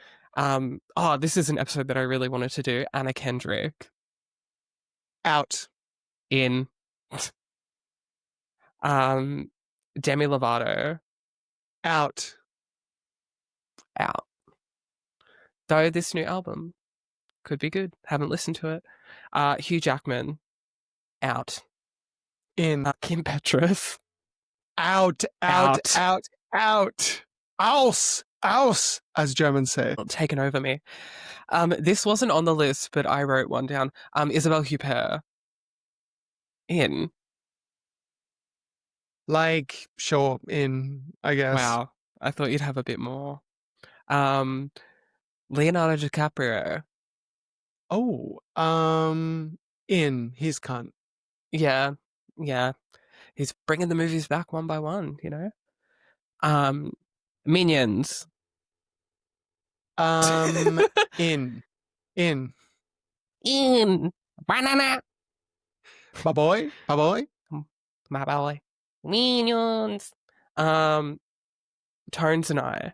This is an episode that I really wanted to do. Anna Kendrick. Out. In. Demi Lovato. Out. Though this new album could be good. Haven't listened to it. Hugh Jackman. Out. In. Kim Petras. Out. Aus, as Germans say. taken over me. This wasn't on the list, but I wrote one down. Isabelle Huppert in. Like, sure, I guess. Wow, I thought you'd have a bit more. Um, Leonardo DiCaprio. Oh, he's cunt. Yeah, yeah. He's bringing the movies back one by one, Um, Minions. In. In. Banana. My boy. My belly. Minions. Tones and I.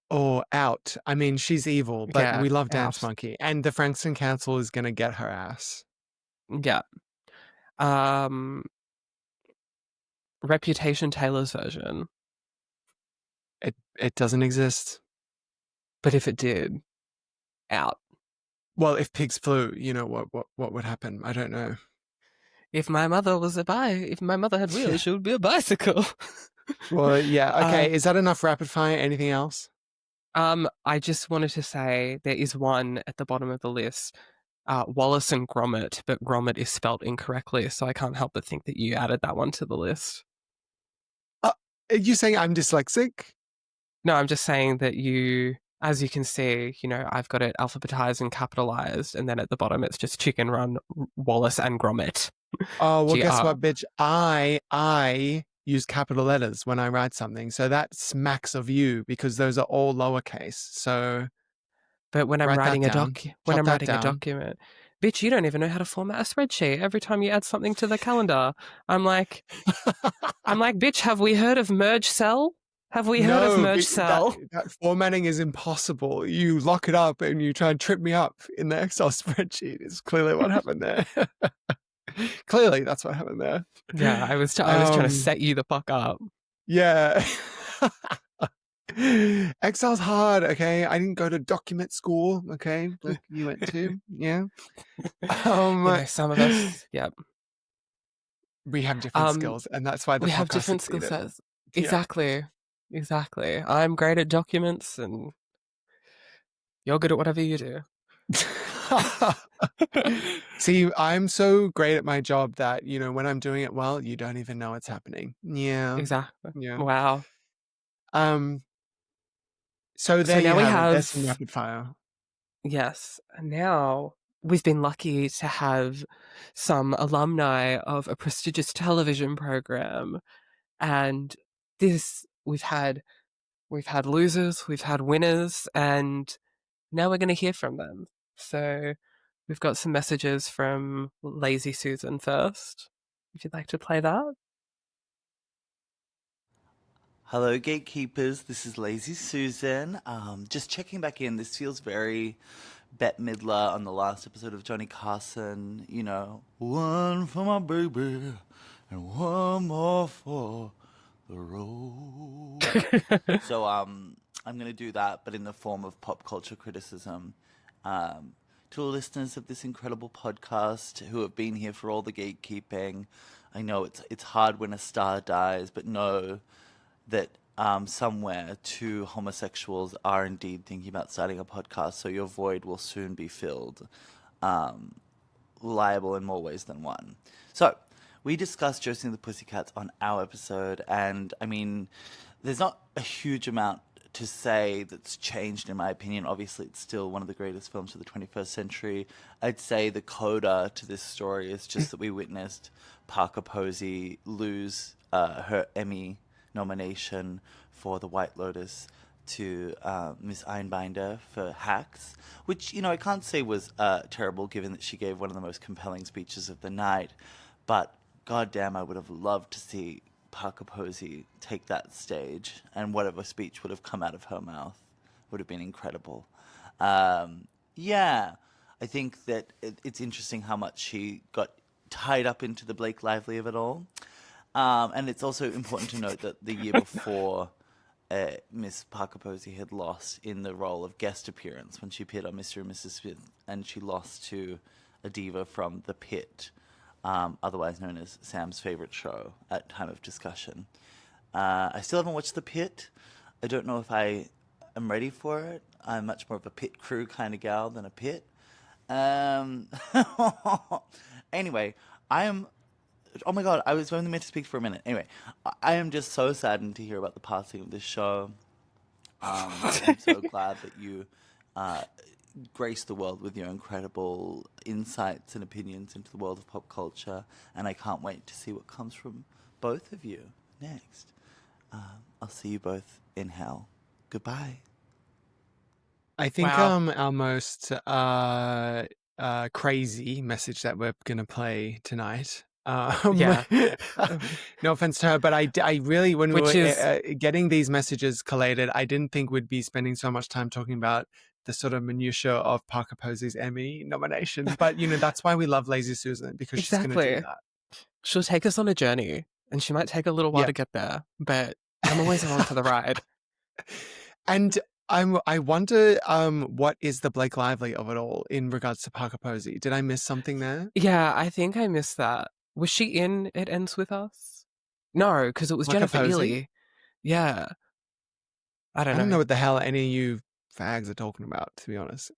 Or out. I mean, she's evil, but Yeah, we love Dance out. Monkey. And the Frankston Council is gonna get her ass. Yeah. Um, Reputation Taylor's version. It doesn't exist. But if it did, out. Well, if pigs flew, what would happen? I don't know. If my mother had wheels, she would be a bicycle. Well, yeah. Okay, is that enough rapid fire? Anything else? I just wanted to say there is one at the bottom of the list, Wallace and Gromit, but Gromit is spelt incorrectly, so I can't help but think that you added that one to the list. Are you saying I'm dyslexic? No, I'm just saying that as you can see, I've got it alphabetized and capitalized, and then at the bottom it's just Chicken Run, Wallace and Gromit. Oh, well, guess GR. what, bitch? I use capital letters when I write something, so that smacks of you because those are all lowercase. So, but when I'm write writing that down. Jot that a down. document, bitch, you don't even know how to format a spreadsheet. Every time you add something to the calendar, I'm like, bitch, have we heard of merge cell? Have we heard of merge cell? That formatting is impossible. You lock it up and you try and trip me up in the Excel spreadsheet. It's clearly what happened there. Clearly, that's what happened there. Yeah, I was trying to set you the fuck up. Yeah. Excel's hard, okay? I didn't go to document school, okay? Like you went to, yeah. Some of us, yeah. We have different skills, and that's why the we podcast have different skill succeeded. sets. Exactly. I'm great at documents, and you're good at whatever you do. See, I'm so great at my job that, when I'm doing it well, you don't even know it's happening. Yeah. Exactly. Yeah. Wow. So there now you we have it. have There's some rapid fire. Yes. Now we've been lucky to have some alumni of a prestigious television program, and we've had losers, we've had winners, and now we're going to hear from them. So we've got some messages from Lazy Susan first. If you'd like to play that. Hello, gatekeepers. This is Lazy Susan. Just checking back in. This feels very Bette Midler on the last episode of Johnny Carson. One for my baby and one more for the road. So I'm gonna do that, but in the form of pop culture criticism. To all listeners of this incredible podcast who have been here for all the gatekeeping, I know it's hard when a star dies, but know that somewhere two homosexuals are indeed thinking about starting a podcast, so your void will soon be filled, liable in more ways than one. So, we discussed Josie and the Pussycats on our episode, and I mean, there's not a huge amount to say that's changed in my opinion. Obviously, it's still one of the greatest films of the 21st century. I'd say the coda to this story is just that we witnessed Parker Posey lose her Emmy nomination for The White Lotus to Miss Einbinder for Hacks, which, I can't say was terrible given that she gave one of the most compelling speeches of the night, but goddamn, I would have loved to see Parker Posey take that stage, and whatever speech would have come out of her mouth would have been incredible. Yeah, I think that it's interesting how much she got tied up into the Blake Lively of it all. And it's also important to note that the year before, Miss Parker Posey had lost in the role of guest appearance when she appeared on Mr. and Mrs. Smith, and she lost to a diva from The Pit, otherwise known as Sam's favorite show at time of discussion. I still haven't watched The Pit. I don't know if I am ready for it. I'm much more of a pit crew kind of gal than a pit. Um, anyway, I am. Oh my god, I was only meant to speak for a minute. Anyway, I am just so saddened to hear about the passing of this show. I'm so glad that you uh, grace the world with your incredible insights and opinions into the world of pop culture, and I can't wait to see what comes from both of you next. I'll see you both in hell. Goodbye. I think Wow. our most crazy message that we're gonna play tonight. Yeah. No offense to her, but I really, when we Which were is getting these messages collated, I didn't think we'd be spending so much time talking about the sort of minutiae of Parker Posey's Emmy nomination. But that's why we love Lazy Susan, because she's gonna do exactly. that. She'll take us on a journey, and she might take a little while Yeah. to get there, but I'm always along for the ride. And I wonder what is the Blake Lively of it all in regards to Parker Posey? Did I miss something there? Yeah, I think I missed that. Was she in It Ends With Us? No, because it was Parker Jennifer Posey? Ely. Yeah. I don't I don't know know. what the hell any of you fags are talking about, to be honest.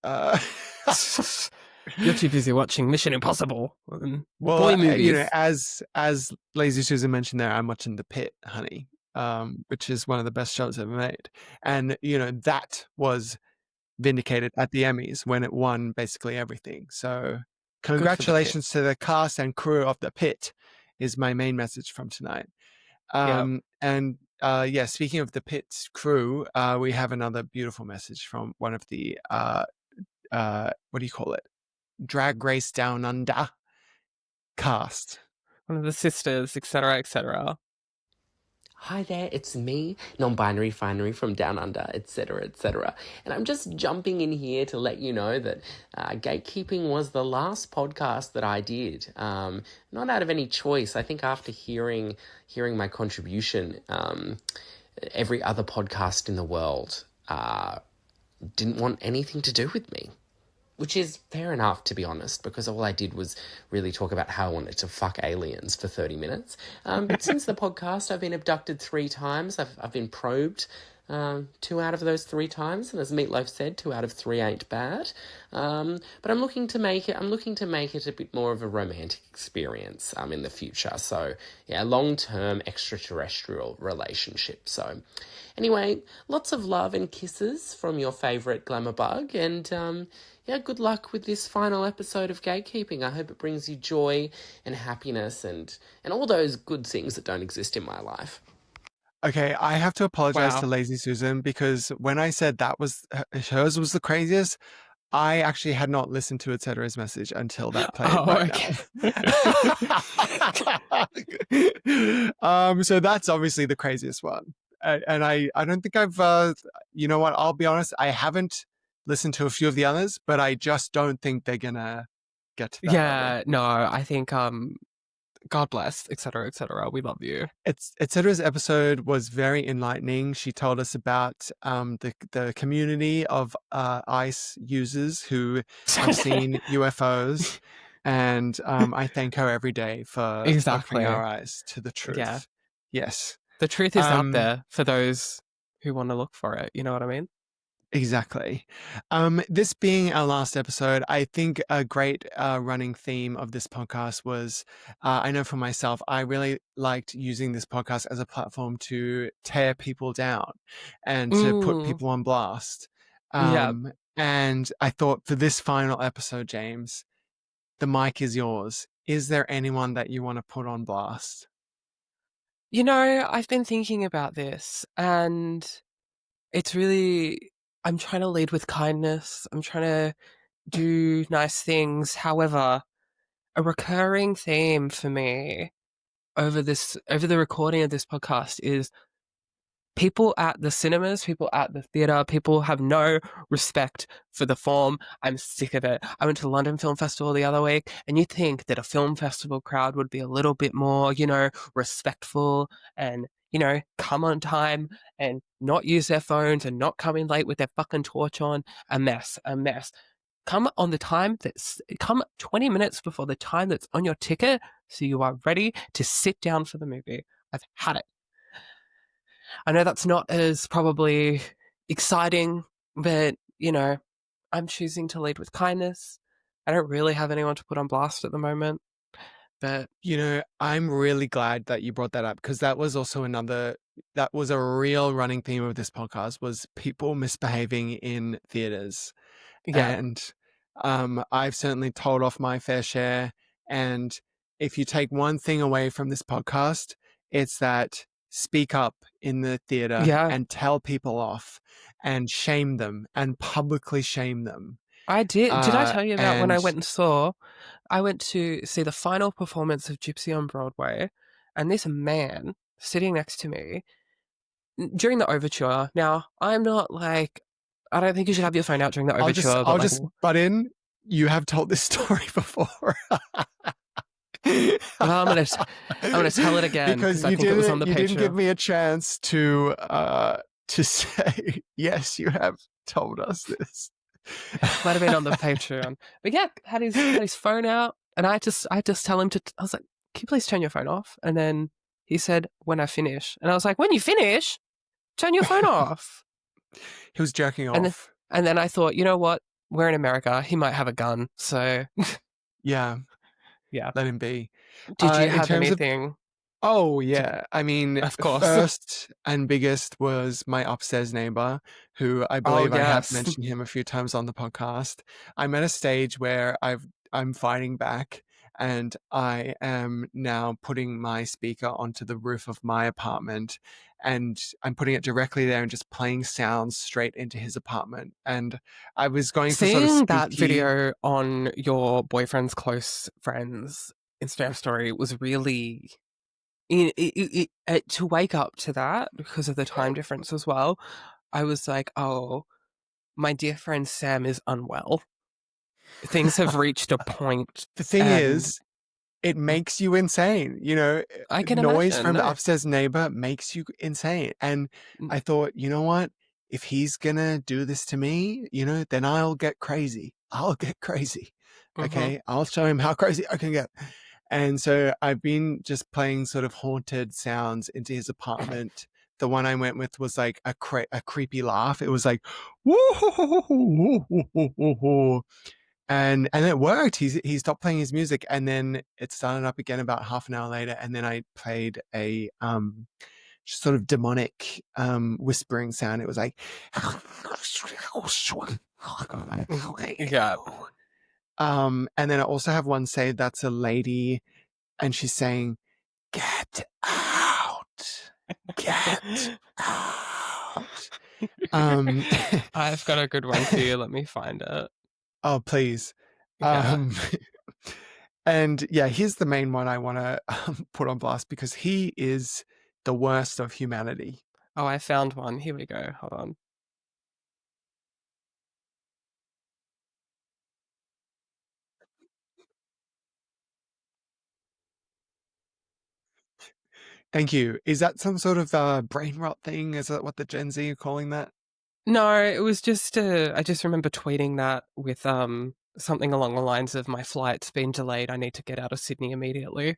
You're too busy watching Mission Impossible and Well, boy movies. as Lazy Susan mentioned there, I'm watching The Pit, honey, which is one of the best shows ever made, and that was vindicated at the Emmys when it won basically everything. So, Good for the Pit. congratulations to the cast and crew of The Pit, is my main message from tonight. Yeah. And yeah, speaking of The Pit's crew, we have another beautiful message from one of the what do you call it? Drag Race Down Under cast. One of the sisters, etc., etc. Hi there, it's me, non-binary finery from Down Under, etc., etc. And I'm just jumping in here to let you know that Gatekeeping was the last podcast that I did. Not out of any choice. I think after hearing my contribution, every other podcast in the world didn't want anything to do with me. Which is fair enough, to be honest, because all I did was really talk about how I wanted to fuck aliens for 30 minutes. But since the podcast, I've been abducted 3 times. I've been probed 2 out of those 3 times, and as Meatloaf said, 2 out of 3 ain't bad. But I'm looking to make it a bit more of a romantic experience in the future. So yeah, long-term extraterrestrial relationship. So anyway, lots of love and kisses from your favourite glamour bug, and yeah, good luck with this final episode of Gatekeeping. I hope it brings you joy and happiness and all those good things that don't exist in my life. Okay, I have to apologize Wow. to Lazy Susan, because when I said that was hers was the craziest, I actually had not listened to Etcetera's message until that played now. So that's obviously the craziest one. And I don't think I've, you know what, I'll be honest, I haven't listened to a few of the others, but I just don't think they're gonna get to that level. Yeah, no, I think God bless, etc., etc. We love you. Etcetera's episode was very enlightening. She told us about the community of ICE users who have seen UFOs, and I thank her every day for Exactly. opening our eyes to the truth. Yeah. Yes. The truth is out there for those who want to look for it. You know what I mean? Exactly. This being our last episode, I think a great running theme of this podcast was, I know for myself, I really liked using this podcast as a platform to tear people down and to put people on blast. Yeah. And I thought for this final episode, James, the mic is yours. Is there anyone that you want to put on blast? You know, I've been thinking about this, and it's really, I'm trying to lead with kindness. I'm trying to do nice things. However, a recurring theme for me over the recording of this podcast is people at the cinemas, people at the theatre, people have no respect for the form. I'm sick of it. I went to the London Film Festival the other week, and you'd think that a film festival crowd would be a little bit more, respectful and, come on time and not use their phones and not come in late with their fucking torch on. A mess, a mess. Come 20 minutes before the time that's on your ticket so you are ready to sit down for the movie. I've had it. I know that's not as probably exciting, but, I'm choosing to lead with kindness. I don't really have anyone to put on blast at the moment, but I'm really glad that you brought that up because that was also that was a real running theme of this podcast was people misbehaving in theaters. yeah, And I've certainly told off my fair share. And if you take one thing away from this podcast, it's that speak up in the theater yeah. and tell people off and shame them and publicly shame them. I did. Did I tell you about when And I went to see the final performance of Gypsy on Broadway, and this man sitting next to me during the overture. Now, I'm not like, I don't think you should have your phone out during the overture, but I'll like, just butt in. You have told this story before. well, I'm gonna tell it again because because I think it was on the you didn't give Patreon. me a chance to say yes, you have told us this. Might have been on the Patreon, but yeah, had his phone out, and I just tell him to. I was like, "Can you please turn your phone off?" And then he said, "When I finish," and I was like, "When you finish, turn your phone off." He was jerking And then, off. and then I thought, you know what? We're in America. He might have a gun, so Yeah, yeah. let him be. Did you In have terms of anything? Oh, yeah. I mean, Of course. first and biggest was my upstairs neighbor, who I Oh believe I have yes. mentioned him a few times on the podcast. I'm at a stage where I'm fighting back, and I am now putting my speaker onto the roof of my apartment, and I'm putting it directly there and just playing sounds straight into his apartment. And I was going for sort of Seeing that spooky. video on your boyfriend's close friends Instagram story was really to wake up to that because of the time difference as well. I was like, oh, my dear friend Sam is unwell. Things have reached a point, The thing and is, it makes you insane. I can Noise imagine. from the No, upstairs neighbor makes you insane. And mm, I thought, you know what? If he's gonna do this to me, then I'll get crazy. I'll get crazy. mhm. Okay. I'll show him how crazy I can get. And so I've been just playing sort of haunted sounds into his apartment. The one I went with was like a creepy laugh. It was like, woo, and it worked. He stopped playing his music, and then it started up again about half an hour later. And then I played a sort of demonic whispering sound. It was like, Yeah. and then I also have one say that's a lady, and she's saying, "Get out, get out." Um, I've got a good one for you. Let me find it. oh please. Yeah. And yeah, here's the main one I want to put on blast because he is the worst of humanity. Oh, I found one. Here we go. Hold on. Thank you. Is that some sort of brain rot thing? Is that what the Gen Z are calling that? No, it was just I just remember tweeting that with something along the lines of my flight's been delayed. I need to get out of Sydney immediately.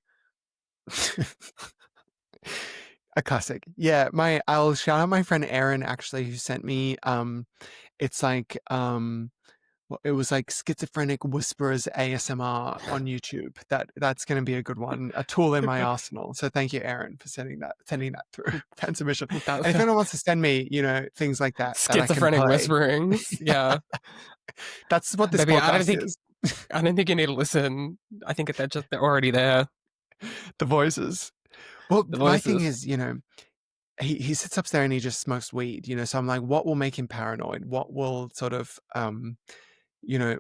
A classic. Yeah, I'll shout out my friend Aaron actually who sent me it's like it was like schizophrenic whisperers ASMR on YouTube. That's going to be a good one, a tool in my arsenal. So thank you, Aaron, for sending that through. Fan submission. That And if anyone wants to send me, things like that I can schizophrenic play. whisperings. Yeah. That's what this Maybe podcast is. I don't think you need to listen. I think they're already there. The voices. Well, The my thing voices. is, he sits upstairs and he just smokes weed, so I'm like, what will make him paranoid? What will sort of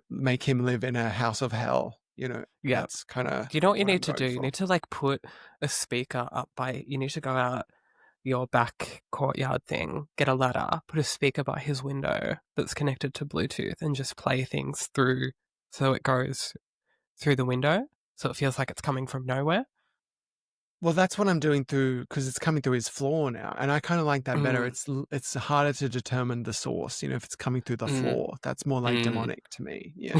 make him live in a house of hell? Yeah. That's kind of Do you know what you what I'm need to going do? You for. need to like put a speaker up you need to go out your back courtyard thing, get a ladder, put a speaker by his window that's connected to Bluetooth and just play things through so it goes through the window so it feels like it's coming from nowhere. Well, that's what I'm doing because it's coming through his floor now, and I kind of like that better. Mm, It's harder to determine the source, if it's coming through the mm, floor. That's more like mm. demonic to me. Yeah.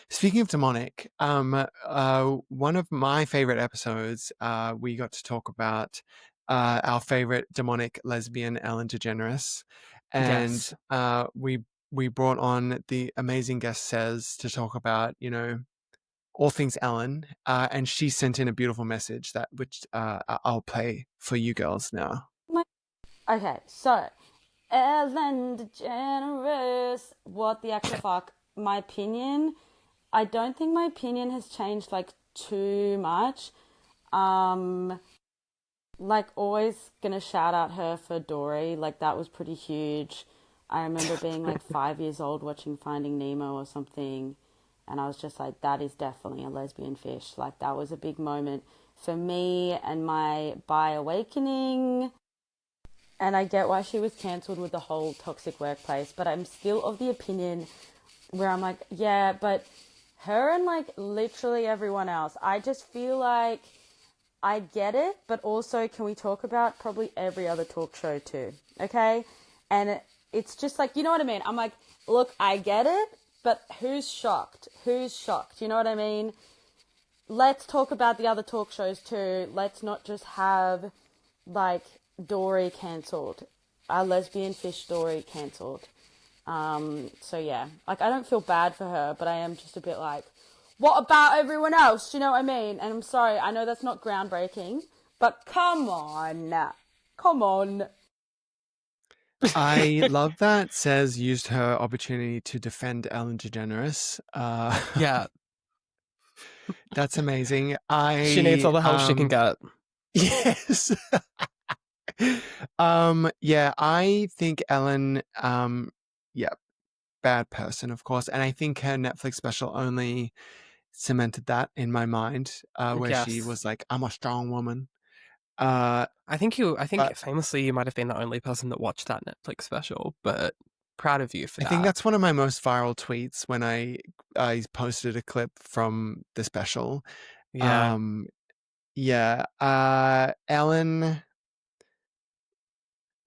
Speaking of demonic, one of my favorite episodes, we got to talk about our favorite demonic lesbian Ellen DeGeneres, and Yes. we brought on the amazing guest Says to talk about all things Ellen, and she sent in a beautiful message which I'll play for you girls now. Okay, so Ellen DeGeneres, what the actual fuck? My opinion, I don't think my opinion has changed like too much. Like always gonna shout out her for Dory, like that was pretty huge. I remember being like 5 years old watching Finding Nemo or something, and I was just like, that is definitely a lesbian fish. Like that was a big moment for me and my bi awakening. And I get why she was cancelled with the whole toxic workplace, but I'm still of the opinion where I'm like, yeah, but her and like literally everyone else, I just feel like I get it, but also can we talk about probably every other talk show too, okay? And it's just like, you know what I mean? I'm like, look, I get it, but who's shocked? Who's shocked? You know what I mean? Let's talk about the other talk shows too. Let's not just have like Dory cancelled, our lesbian fish Dory cancelled. So yeah, like I don't feel bad for her, but I am just a bit like, what about everyone else? Do you know what I mean? And I'm sorry, I know that's not groundbreaking, but come on. I love that Says used her opportunity to defend Ellen DeGeneres. Yeah. That's amazing. She needs all the help she can get. Yes. Yeah, I think Ellen, yeah, bad person, of course. And I think her Netflix special only cemented that in my mind, where she Yes. was like, I'm a strong woman. I think But famously you might have been the only person that watched that Netflix special, but proud of you for I think that. that's one of my most viral tweets when I posted a clip from the special. Yeah. Yeah. Ellen,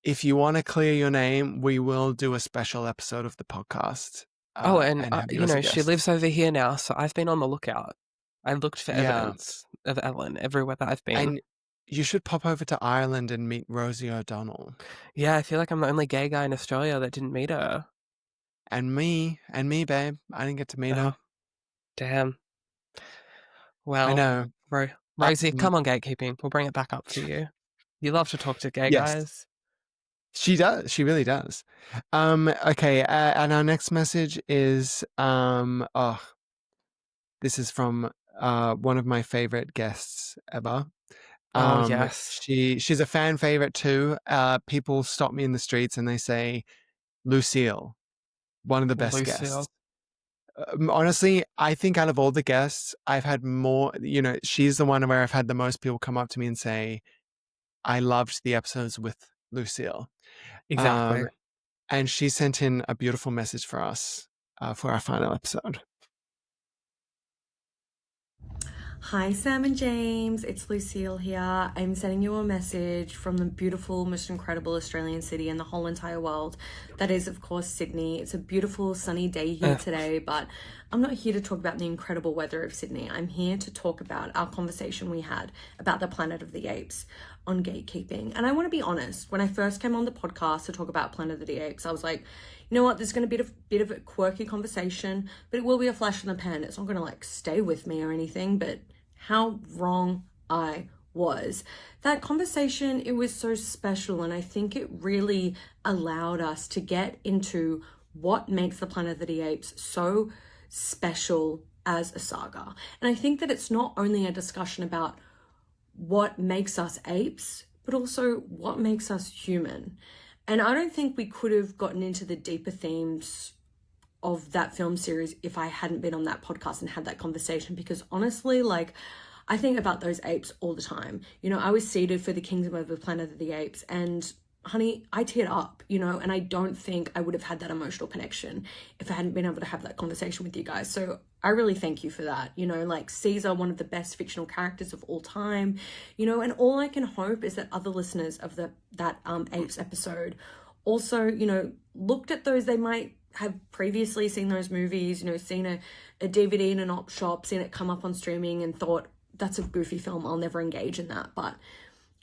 if you want to clear your name, we will do a special episode of the podcast. Oh, and and have you as a she guest. lives over here now, so I've been on the lookout. I looked for Yeah. evidence of Ellen everywhere that I've been. And you should pop over to Ireland and meet Rosie O'Donnell. Yeah, I feel like I'm the only gay guy in Australia that didn't meet her. And me, babe. I didn't get to meet her. Damn. I Well, know. Rosie, come on, Gatekeeping. We'll bring it back up for you. You love to talk to gay Yes. guys. She does. She really does. Okay. And our next message is, this is from one of my favorite guests ever. Oh, yes. She's a fan favorite too. People stop me in the streets and they say, Lucille, one of the best guests. Honestly, I think out of all the guests, I've had more, she's the one where I've had the most people come up to me and say, I loved the episodes with Lucille. Exactly. And she sent in a beautiful message for us for our final episode. Hi, Sam and James. It's Lucille here. I'm sending you a message from the beautiful, most incredible Australian city in the whole entire world. That is, of course, Sydney. It's a beautiful, sunny day here today, but I'm not here to talk about the incredible weather of Sydney. I'm here to talk about our conversation we had about the Planet of the Apes on Gaytkeeping. And I want to be honest, when I first came on the podcast to talk about Planet of the Apes, I was like, you know what, there's going to be a bit of a quirky conversation, but it will be a flash in the pan. It's not going to like stay with me or anything, but how wrong I was. That conversation, it was so special, and I think it really allowed us to get into what makes the Planet of the Apes so special as a saga. And I think that it's not only a discussion about what makes us apes, but also what makes us human. And I don't think we could have gotten into the deeper themes of that film series if I hadn't been on that podcast and had that conversation, because honestly, like, I think about those apes all the time. You know, I was seated for the Kingdom of the Planet of the Apes, and honey, I teared up, and I don't think I would have had that emotional connection if I hadn't been able to have that conversation with you guys. So I really thank you for that. Like Caesar, one of the best fictional characters of all time, and all I can hope is that other listeners of that Apes episode also, looked at those. They might have previously seen those movies, seen a DVD in an op shop, seen it come up on streaming and thought, that's a goofy film, I'll never engage in that. But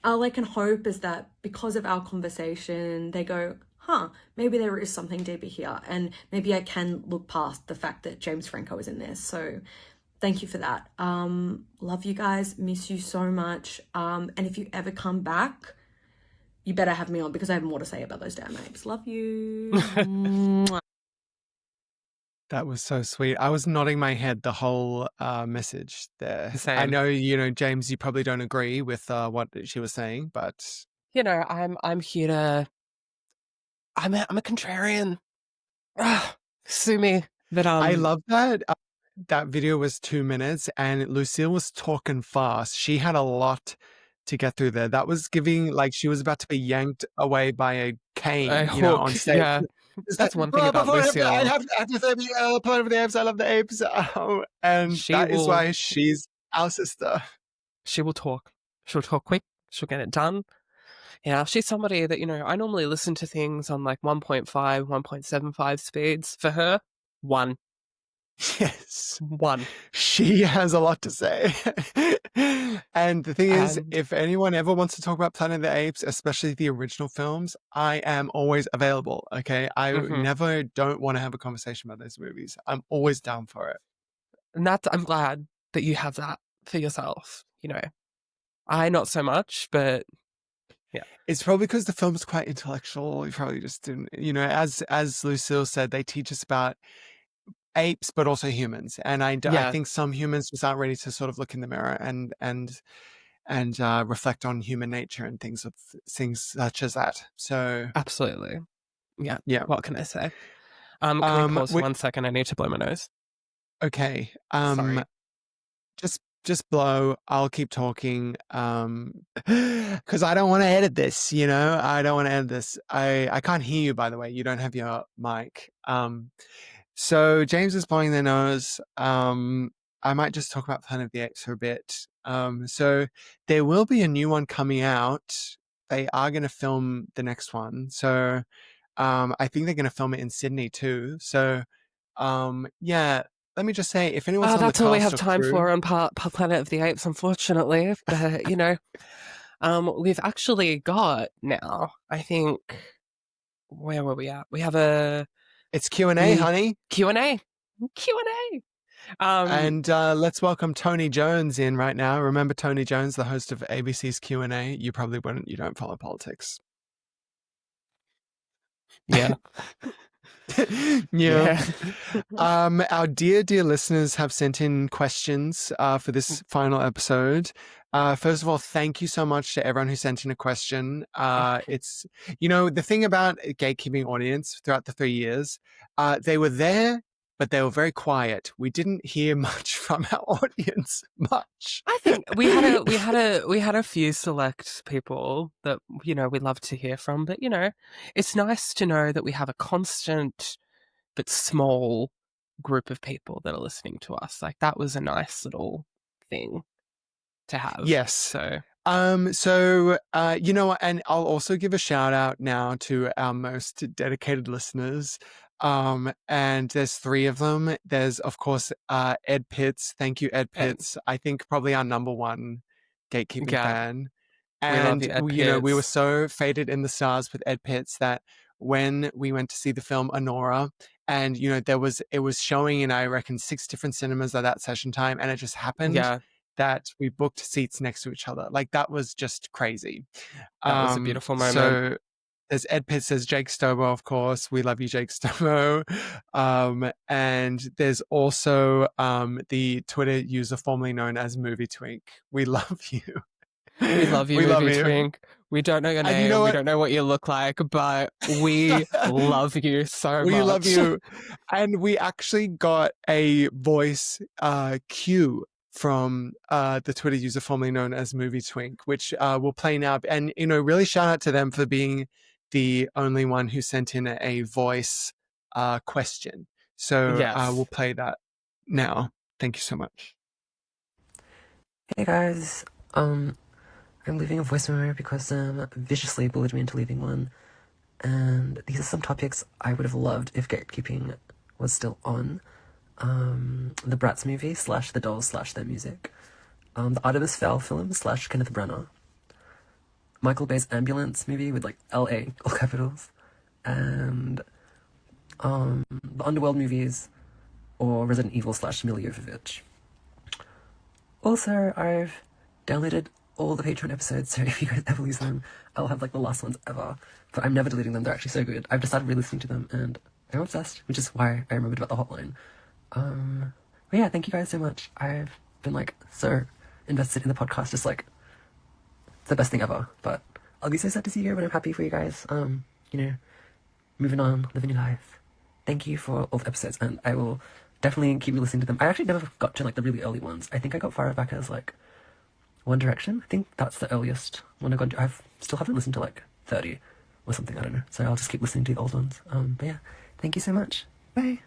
all I can hope is that because of our conversation, they go, huh, maybe there is something deeper here. And maybe I can look past the fact that James Franco is in this. So thank you for that. Love you guys. Miss you so much. And if you ever come back, you better have me on because I have more to say about those damn apes. Love you. That was so sweet. I was nodding my head the whole message there. I Same. know, James, you probably don't agree with what she was saying, but I'm here to. I'm a contrarian. Sue me. But I love that. That video was 2 minutes, and Lucille was talking fast. She had a lot to get through there. That was giving like she was about to be yanked away by a cane, a on hook. stage. Yeah, It's that's like, one thing "Oh, about before I Lucille. have to say the Planet of the Apes. I love the apes." Oh, and She that is will. why she's our sister. She will talk. She'll talk quick. She'll get it done. Yeah, she's somebody that, I normally listen to things on like 1.5, 1.75 speeds. For her, 1. Yes. 1. She has a lot to say. And the thing is, And if anyone ever wants to talk about Planet of the Apes, especially the original films, I am always available, okay? I never don't want to have a conversation about those movies. I'm always down for it. And I'm glad that you have that for yourself, I not so much, but yeah. It's probably because the film's quite intellectual. You probably just didn't, as Lucille said, they teach us about apes, but also humans. And I Yeah, think some humans just aren't ready to sort of look in the mirror and reflect on human nature and things such as that. So absolutely. Yeah. yeah. What can I say? Can we pause for we- 1 second? I need to blow my nose. okay. Sorry. Just blow. I'll keep talking. Because I don't want to edit this. I don't want to edit this. I can't hear you, by the way. You don't have your mic. So James is blowing their nose. I might just talk about Planet of the Apes for a bit. So there will be a new one coming out. They are going to film the next one. So I think they're going to film it in Sydney too. So yeah, let me just say, if anyone's on the That's all we cast have or time crew, for on Planet of the Apes, unfortunately. But, we've actually got now, I think, where were we at? We have it's Q&A, honey. Q&A. And let's welcome Tony Jones in right now. Remember Tony Jones, the host of ABC's Q&A? You probably wouldn't. You don't follow politics. Yeah. Yeah. Our dear listeners have sent in questions for this final episode. First of all, thank you so much to everyone who sent in a question. It's, the thing about Gatekeeping audience throughout the 3 years, they were there, but they were very quiet. We didn't hear much from our audience, much. I think we had a few select people that we love to hear from, but it's nice to know that we have a constant but small group of people that are listening to us. Like that was a nice little thing to have. Yes. So you know what, and I'll also give a shout out now to our most dedicated listeners. And there's 3 of them. There's of course Ed Pitts. Thank you, Ed Pitts. I think probably our number 1 gatekeeping fan. And we love you, Ed we were Pitts. so fated in the stars with Ed Pitts that when we went to see the film Honora, and it was showing in I reckon 6 different cinemas at that session time, and it just happened that we booked seats next to each other. Like that was just crazy. That was a beautiful moment. So there's Ed Pitts, there's Jake Stobo, of course. We love you, Jake Stobo. And there's also the Twitter user formerly known as Movie Twink. We love you. We love you, Movie Twink. We don't know your name. We don't know what you look like, but we love you so much. We love you. And we actually got a voice cue from the Twitter user formerly known as Movie Twink, which we'll play now. And, really shout out to them for being the only one who sent in a voice question. So we'll play that now. Thank you so much. Hey guys, I'm leaving a voice memo because Sam viciously bullied me into leaving one, and these are some topics I would have loved if Gatekeeping was still on. The Bratz movie / the Dolls / their music, the Artemis Fowl film / Kenneth Branagh, Michael Bay's Ambulance movie with like LA, all capitals, and the Underworld movies, or Resident Evil / Mila Jovovich. Also, I've downloaded all the Patreon episodes, so if you guys ever lose them, I'll have like the last ones ever. But I'm never deleting them, they're actually so good. I've just started re-listening to them, and I'm obsessed, which is why I remembered about the hotline. But yeah, thank you guys so much. I've been like so invested in the podcast, just like it's the best thing ever. But I'll be so sad to see you, but I'm happy for you guys. You know, moving on, living your life. Thank you for all the episodes, and I will definitely keep listening to them. I actually never got to like the really early ones. I think I got far back as like One Direction. I think that's the earliest one I got to. I've still haven't listened to like 30 or something. I don't know. So I'll just keep listening to the old ones. But yeah, thank you so much. Bye.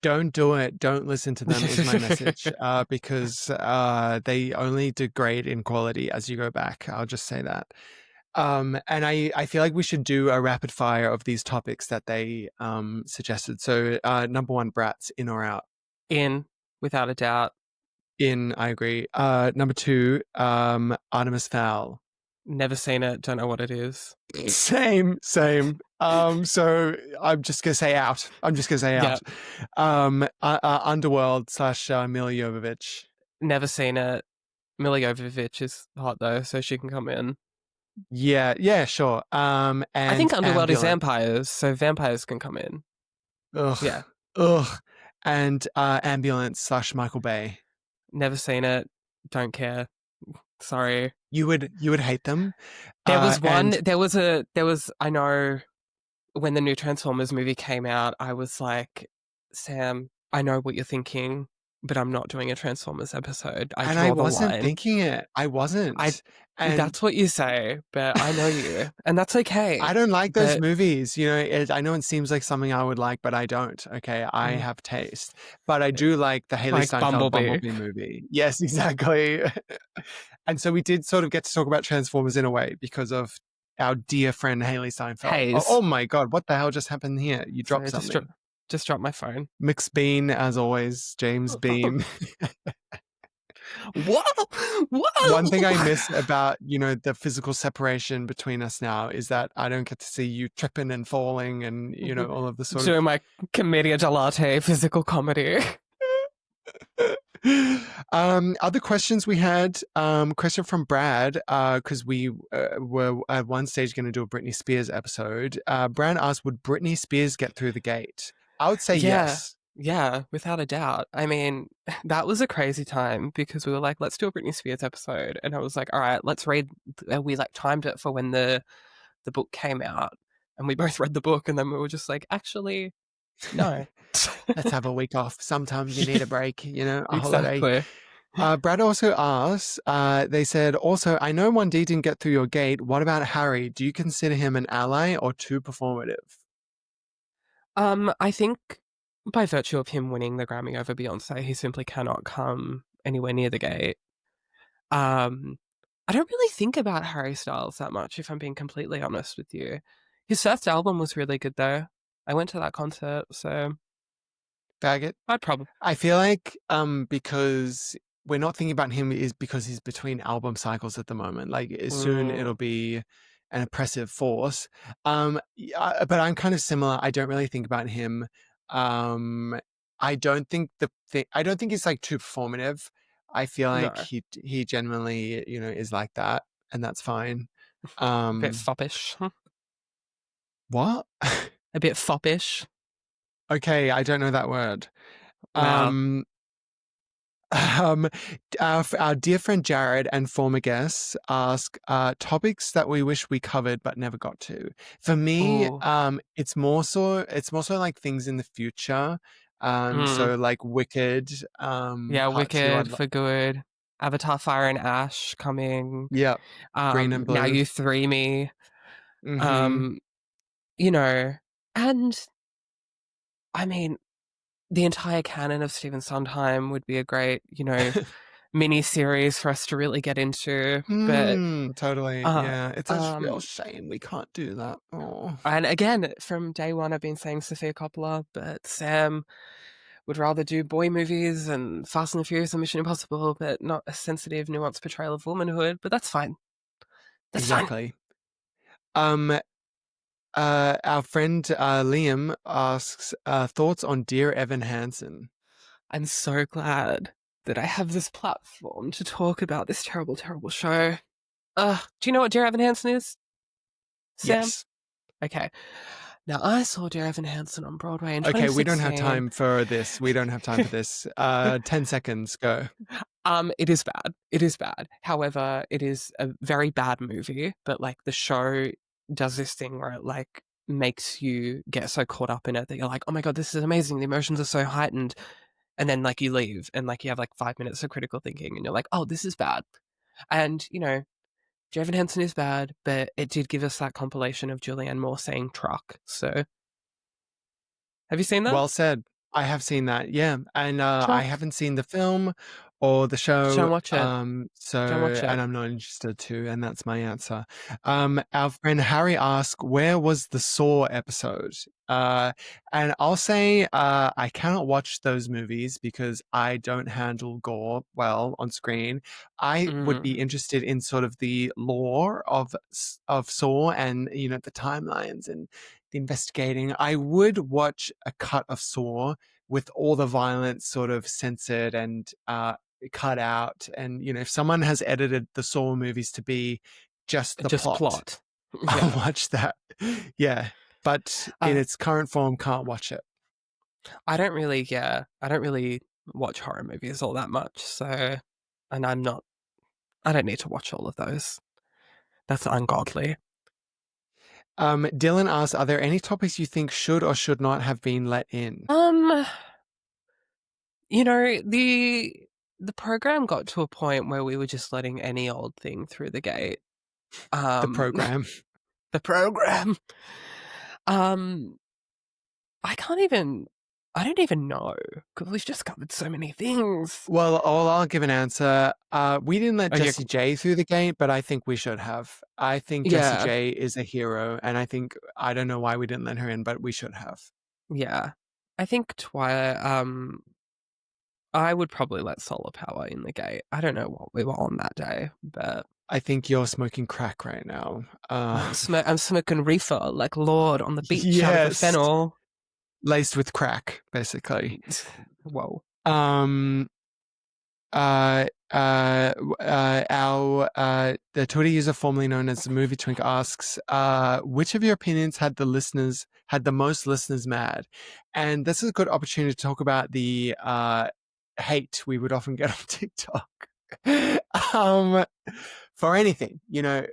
Don't do it. Don't listen to them is my message, because they only degrade in quality as you go back. I'll just say that. And I feel like we should do a rapid fire of these topics that they suggested. So number one, Bratz, in or out? In, without a doubt. In, I agree. Number two, Artemis Fowl. Never seen it, don't know what it is. Same. So I'm just gonna say out. Yeah. Underworld / Mila Jovovich. Never seen it. Mila Jovovich is hot though, so she can come in. Yeah, sure. And I think Underworld is Ambulance. vampires, so vampires can come in. Ugh. Yeah. Ugh. And Ambulance / Michael Bay. Never seen it. Don't care. Sorry. You would hate them. There was one. And There was. I know when the new Transformers movie came out, I was like, Sam, I know what you're thinking, but I'm not doing a Transformers episode. I draw I the wasn't line. thinking it. I wasn't. And that's what you say, but I know you, and that's okay. I don't like those But movies. You know, I know it seems like something I would like, but I don't. Okay, I have taste, but I do like the Haley like Steinfeld Bumblebee. Bumblebee movie. Yes, exactly. And so we did sort of get to talk about Transformers in a way because of our dear friend Haley Steinfeld. Hayes. Oh my God, what the hell just happened here? You dropped Sorry, something. Just dropped my phone. Mix Bean, as always, James Bean. What? One thing I miss about, you know, the physical separation between us now is that I don't get to see you tripping and falling and, you know, all of the sort Doing of my commedia dell'arte physical comedy. Other questions we had, question from Brad, because we were at one stage going to do a Britney Spears episode. Brad asked, would Britney Spears get through the gate? I would say yes. Yeah, without a doubt. I mean, that was a crazy time because we were like, let's do a Britney Spears episode. And I was like, all right, let's read. We like timed it for when the book came out. And we both read the book and then we were just like, actually, no. Let's have a week off. Sometimes you need a break, you know, a Exactly. holiday. Brad also asked, they said, also, I know 1D didn't get through your gate. What about Harry? Do you consider him an ally or too performative? I think by virtue of him winning the Grammy over Beyonce, he simply cannot come anywhere near the gate. I don't really think about Harry Styles that much, if I'm being completely honest with you. His first album was really good, though. I went to that concert, so Faggot. I'd probably. I feel like because we're not thinking about him is because he's between album cycles at the moment. Like soon it'll be an oppressive force. But I'm kind of similar. I don't really think about him. I don't think he's like too performative. I feel like he genuinely, you know, is like that, and that's fine. A bit foppish. What? A bit foppish. Okay, I don't know that word. Wow. Our dear friend Jared and former guests ask topics that we wish we covered but never got to. For me, it's more so like things in the future. So like Wicked. Yeah, Wicked for good. Avatar: Fire and Ash coming. Yeah. Green and Blue. Now You Three Me. Mm-hmm. You know, and I mean, the entire canon of Stephen Sondheim would be a great, you know, mini series for us to really get into. But totally, yeah, it's a real shame we can't do that. And again, from day one, I've been saying Sofia Coppola, but Sam would rather do boy movies and Fast and the Furious and Mission Impossible, but not a sensitive, nuanced portrayal of womanhood. But that's fine. That's fine. Exactly. Our friend Liam asks thoughts on Dear Evan Hansen. I'm so glad that I have this platform to talk about this terrible, terrible show. Do you know what Dear Evan Hansen is, Sam? Yes. Okay. Now, I saw Dear Evan Hansen on Broadway in Okay, we don't have 2016. time for this. We don't have time for this. 10 seconds, go. It is bad. It is bad. However, it is a very bad movie, but like the show does this thing where it like makes you get so caught up in it that you're like, oh my God, this is amazing. The emotions are so heightened. And then like you leave and like you have like 5 minutes of critical thinking and you're like, oh, this is bad. And, you know, Evan Hansen is bad, but it did give us that compilation of Julianne Moore saying truck. So, have you seen that? Well said. I have seen that, yeah. And I Truck. haven't seen the film or the Don't show. watch it. So, Don't watch it. and I'm not interested to, and that's my answer. Our friend Harry asked, where was the Saw episode? And I'll say I cannot watch those movies because I don't handle gore well on screen. I would be interested in sort of the lore of Saw and, you know, the timelines and the investigating. I would watch a cut of Saw with all the violence sort of censored and cut out. And, you know, if someone has edited the Saw movies to be just the plot. I'll watch that. Yeah. But in its current form, can't watch it. I don't really watch horror movies all that much. So, and I don't need to watch all of those. That's ungodly. Dylan asks, are there any topics you think should or should not have been let in? You know, the program got to a point where we were just letting any old thing through the gate. The program. The program. I don't even know because we've just covered so many things. Well, I'll give an answer. We didn't let Jessie J through the gate, but I think we should have. I think Jessie J is a hero, and I don't know why we didn't let her in, but we should have. Yeah. I think Twilight, I would probably let Solar Power in the gate. I don't know what we were on that day, but I think you're smoking crack right now. I'm smoking reefer like Lord on the beach out of the fennel. Laced with crack, basically. Whoa. Our the Twitter user formerly known as the Movie Twink asks, which of your opinions had the most listeners mad? And this is a good opportunity to talk about the hate we would often get on TikTok. For anything, you know,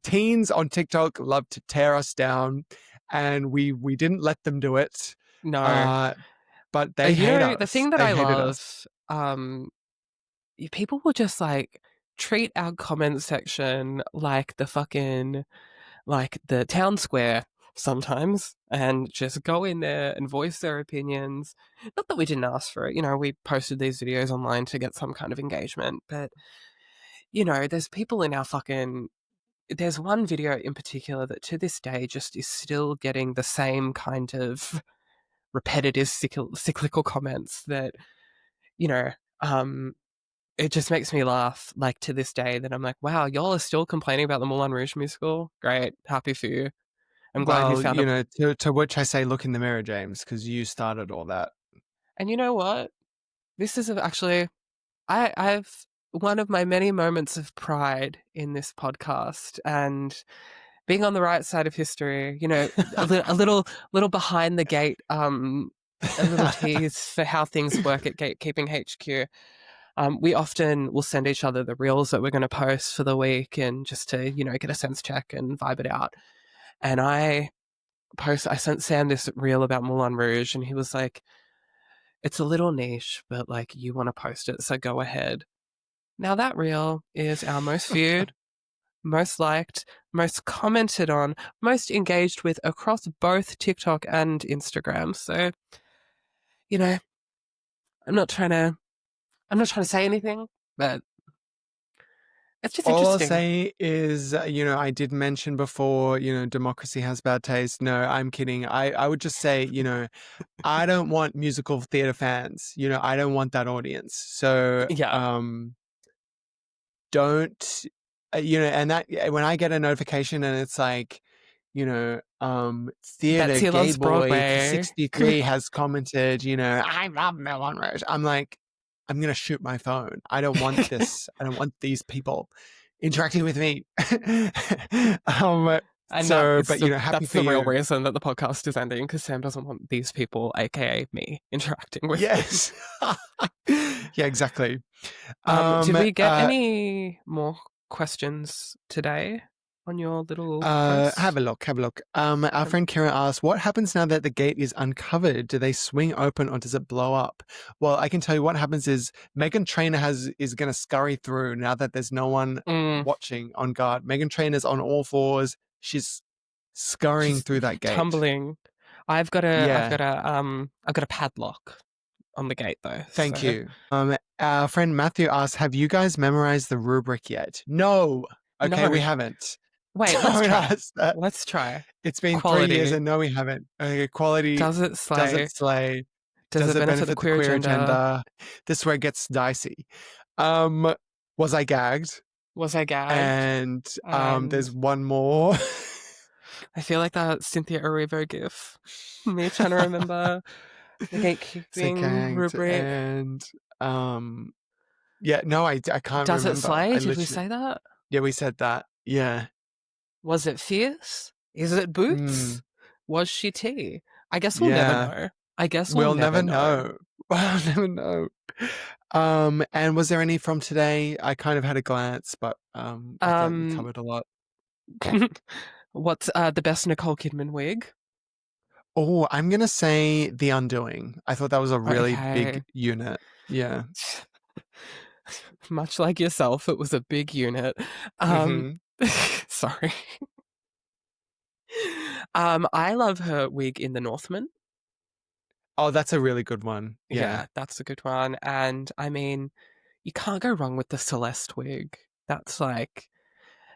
teens on TikTok love to tear us down, and we didn't let them do it. No, but they hate us. The thing that I love, people will just like treat our comment section like the fucking the town square sometimes, and just go in there and voice their opinions. Not that we didn't ask for it, you know, we posted these videos online to get some kind of engagement, but you know, there's people in our fucking. There's one video in particular that to this day just is still getting the same kind of repetitive cyclical comments that, you know, it just makes me laugh, like, to this day that I'm like, wow, y'all are still complaining about the Moulin Rouge musical? Great. Happy for you. I'm glad you found to which I say, look in the mirror, James, because you started all that. And you know what? This is actually, I've one of my many moments of pride in this podcast and being on the right side of history, you know, a little behind the gate, a little tease for how things work at Gaytkeeping HQ. We often will send each other the reels that we're going to post for the week and just to, you know, get a sense check and vibe it out. And I sent Sam this reel about Moulin Rouge and he was like, it's a little niche, but like you want to post it, so go ahead. Now that reel is our most viewed, most liked, most commented on, most engaged with across both TikTok and Instagram. So, you know, I'm not trying to say anything, but it's just all interesting. I'll say is, you know, I did mention before, you know, democracy has bad taste. No, I'm kidding. I would just say, you know, I don't want musical theater fans. You know, I don't want that audience. So, yeah. Don't you know, and that when I get a notification and it's like, you know, theater Betsy gay Loves boy Broadway. 63 has commented, you know, I love Moulin Rouge. I'm like, I'm gonna shoot my phone. I don't want this. I don't want these people interacting with me. And So, but you know, happy that's for the real you. reason that the podcast is ending, because Sam doesn't want these people, aka me, interacting with him. Yes. Yeah, exactly. Did we get any more questions today on your little post? Have a look. Our friend Kira asked, what happens now that the gate is uncovered? Do they swing open or does it blow up? Well, I can tell you what happens is Meghan Trainor is going to scurry through now that there's no one watching on guard. Meghan Trainor's on all fours. She's scurrying through that gate. Tumbling. I've got a padlock on the gate though. Thank you. Our friend Matthew asked, have you guys memorized the rubric yet? No. Okay, No. we haven't. Wait, let's try. It's been Quality. 3 years and no, we haven't. Quality. Does it slay? Does it slay? Does it benefit the queer agenda? This is where it gets dicey. Was I gagged? And there's one more. I feel like that Cynthia Erivo gif. Me trying to remember the gatekeeping rubric. And yeah, no, I can't remember. Does it slay? Did we say that? Yeah, we said that. Yeah. Was it fierce? Is it boots? Was she tea? I guess we'll never know. I guess we'll never know. We'll never know. And was there any from today? I kind of had a glance, but I thought we covered a lot. What's the best Nicole Kidman wig? Oh, I'm gonna say The Undoing. I thought that was a really big unit. Yeah. Much like yourself, it was a big unit. Sorry. I love her wig in The Northman. Oh, that's a really good one. Yeah, that's a good one. And I mean, you can't go wrong with the Celeste wig. That's like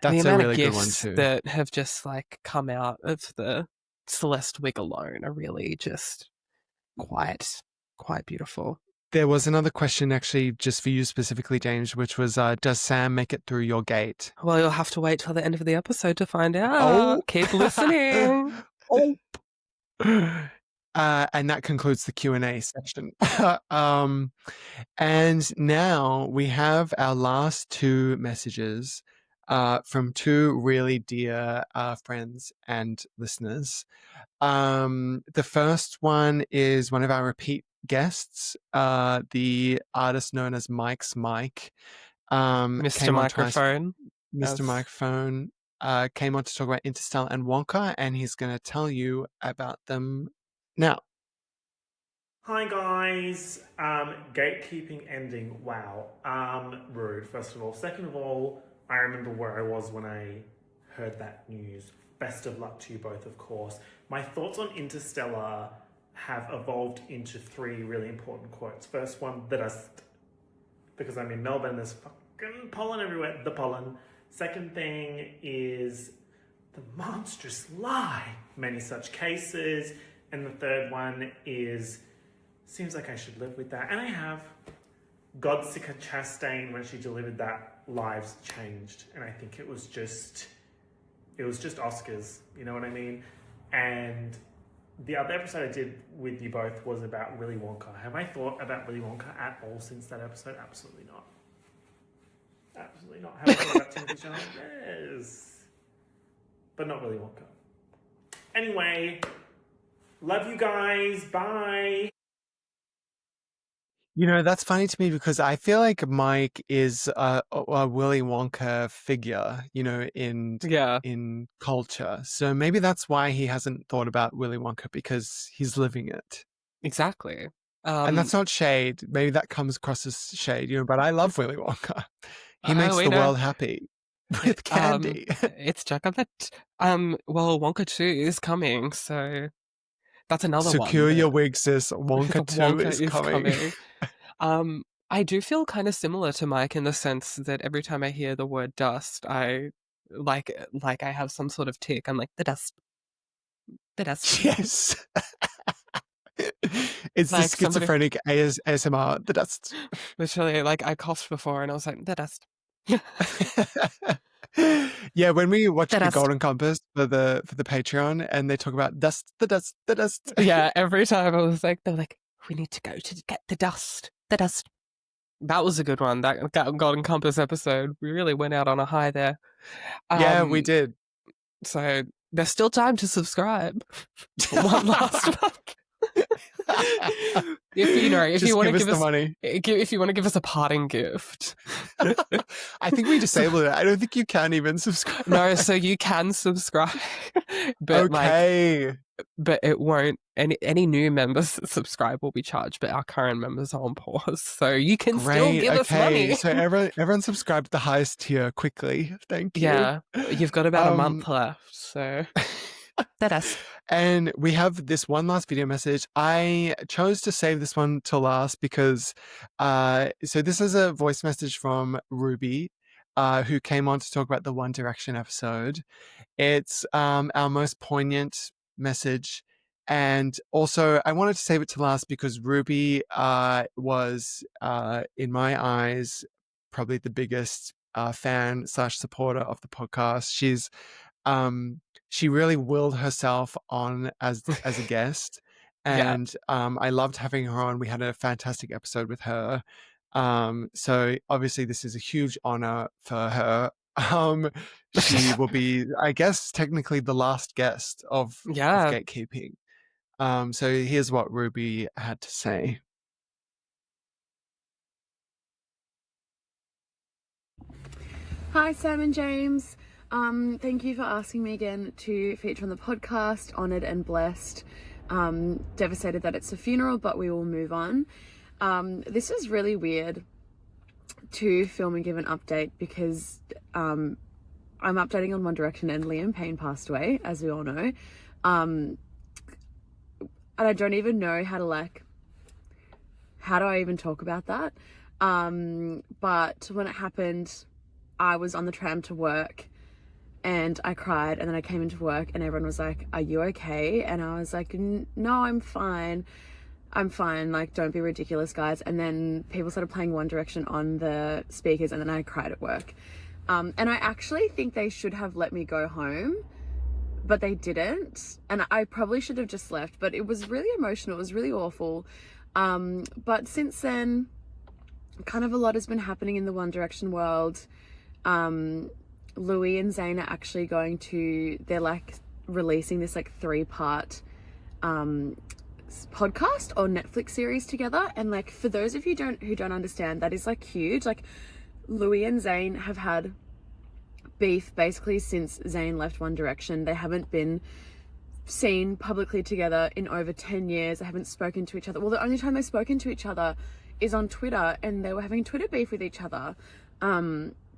the amount of gifts that have just like come out of the Celeste wig alone are really just quite beautiful. There was another question actually just for you specifically, James, which was, does Sam make it through your gate? Well, you'll have to wait till the end of the episode to find out. Keep listening. And that concludes the Q&A section. And now we have our last two messages from two really dear friends and listeners. The first one is one of our repeat guests, the artist known as Mike's Mike. Mr. Microphone. Mr. Microphone came on to talk about Interstellar and Wonka, and he's going to tell you about them now. Hi guys, gatekeeping ending, wow, rude first of all. Second of all, I remember where I was when I heard that news. Best of luck to you both, of course. My thoughts on Interstellar have evolved into three really important quotes. First one, the dust, because I'm in Melbourne, there's fucking pollen everywhere, the pollen. Second thing is the monstrous lie, many such cases. And the third one is, seems like I should live with that. And I have. Godsika Chastain, when she delivered that, lives changed. And I think it was just Oscars, you know what I mean? And the other episode I did with you both was about Willy Wonka. Have I thought about Willy Wonka at all since that episode? Absolutely not. Absolutely not. Have I thought about Timothy Chalamet? Yes. But not Willy Wonka. Anyway, love you guys. Bye. You know, that's funny to me because I feel like Mike is a Willy Wonka figure, you know, in culture. So maybe that's why he hasn't thought about Willy Wonka, because he's living it. Exactly. And that's not shade. Maybe that comes across as shade, you know, but I love Willy Wonka. He makes the world happy with candy. It's chocolate. Well, Wonka 2 is coming, so that's another one. Secure your wig, sis. Wonka 2 is coming. I do feel kind of similar to Mike in the sense that every time I hear the word dust, I like I have some sort of tick. I'm like, the dust. The dust. Yes. It's like the schizophrenic ASMR, the dust. Literally, like I coughed before and I was like, the dust. Yeah, when we watch The the dust. Golden Compass for the Patreon, and they talk about dust, the dust, the dust. Yeah, every time I was like, they're like, we need to go to get the dust. The dust. That was a good one. That Golden Compass episode. We really went out on a high there. Yeah, we did. So there's still time to subscribe. One last one. If Just you want to give us give the us money. if you want to give us a parting gift. I think we disabled it. I don't think you can even subscribe. No, so you can subscribe, but Okay. but it won't. Any new members that subscribe will be charged, but our current members are on pause, so you can still Great. give us money. So everyone subscribe to the highest tier quickly. Thank you. Yeah, you've got about a month left, so that us. And we have this one last video message. I chose to save this one to last because, so this is a voice message from Ruby, who came on to talk about the One Direction episode. It's our most poignant message. And also, I wanted to save it to last because Ruby was, in my eyes, probably the biggest fan / supporter of the podcast. She really willed herself on as a guest, and I loved having her on. We had a fantastic episode with her. So obviously this is a huge honor for her. She will be, I guess, technically the last guest of Gatekeeping. So here's what Ruby had to say. Hi, Sam and James. Thank you for asking me again to feature on the podcast. Honored and blessed. Devastated that it's a funeral, but we will move on. This is really weird to film and give an update because I'm updating on One Direction and Liam Payne passed away, as we all know. And I don't even know how do I even talk about that? But when it happened, I was on the tram to work and I cried, and then I came into work and everyone was like, are you okay? And I was like, no, I'm fine. Like, don't be ridiculous, guys. And then people started playing One Direction on the speakers, and then I cried at work. And I actually think they should have let me go home, but they didn't. And I probably should have just left, but it was really emotional. It was really awful. But since then, kind of a lot has been happening in the One Direction world. Louis and Zayn are actually they're like releasing this like 3-part podcast or Netflix series together. And like, for those of you who don't understand, that is like huge. Like, Louis and Zayn have had beef basically since Zayn left One Direction. They haven't been seen publicly together in over 10 years. They haven't spoken to each other. Well, the only time they've spoken to each other is on Twitter, and they were having Twitter beef with each other.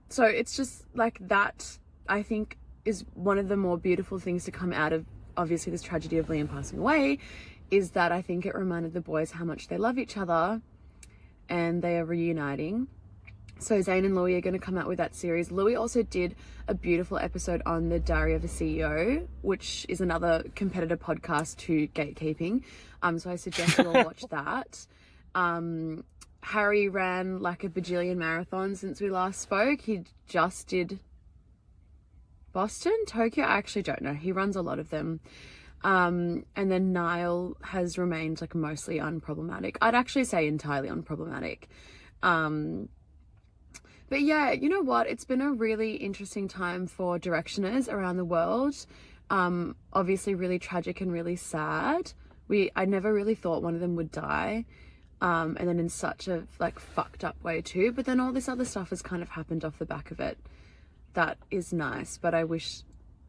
So it's just like that, I think, is one of the more beautiful things to come out of, obviously, this tragedy of Liam passing away, is that I think it reminded the boys how much they love each other and they are reuniting. So Zayn and Louis are going to come out with that series. Louis also did a beautiful episode on the Diary of a CEO, which is another competitor podcast to Gatekeeping. So I suggest you all watch that. Harry ran like a bajillion marathons since we last spoke. He just did Boston, Tokyo. I actually don't know. He runs a lot of them. And then Niall has remained like mostly unproblematic. I'd actually say entirely unproblematic. But yeah, you know what? It's been a really interesting time for Directioners around the world. Obviously really tragic and really sad. I never really thought one of them would die. And then in such a like fucked up way too. But then all this other stuff has kind of happened off the back of it. That is nice, but I wish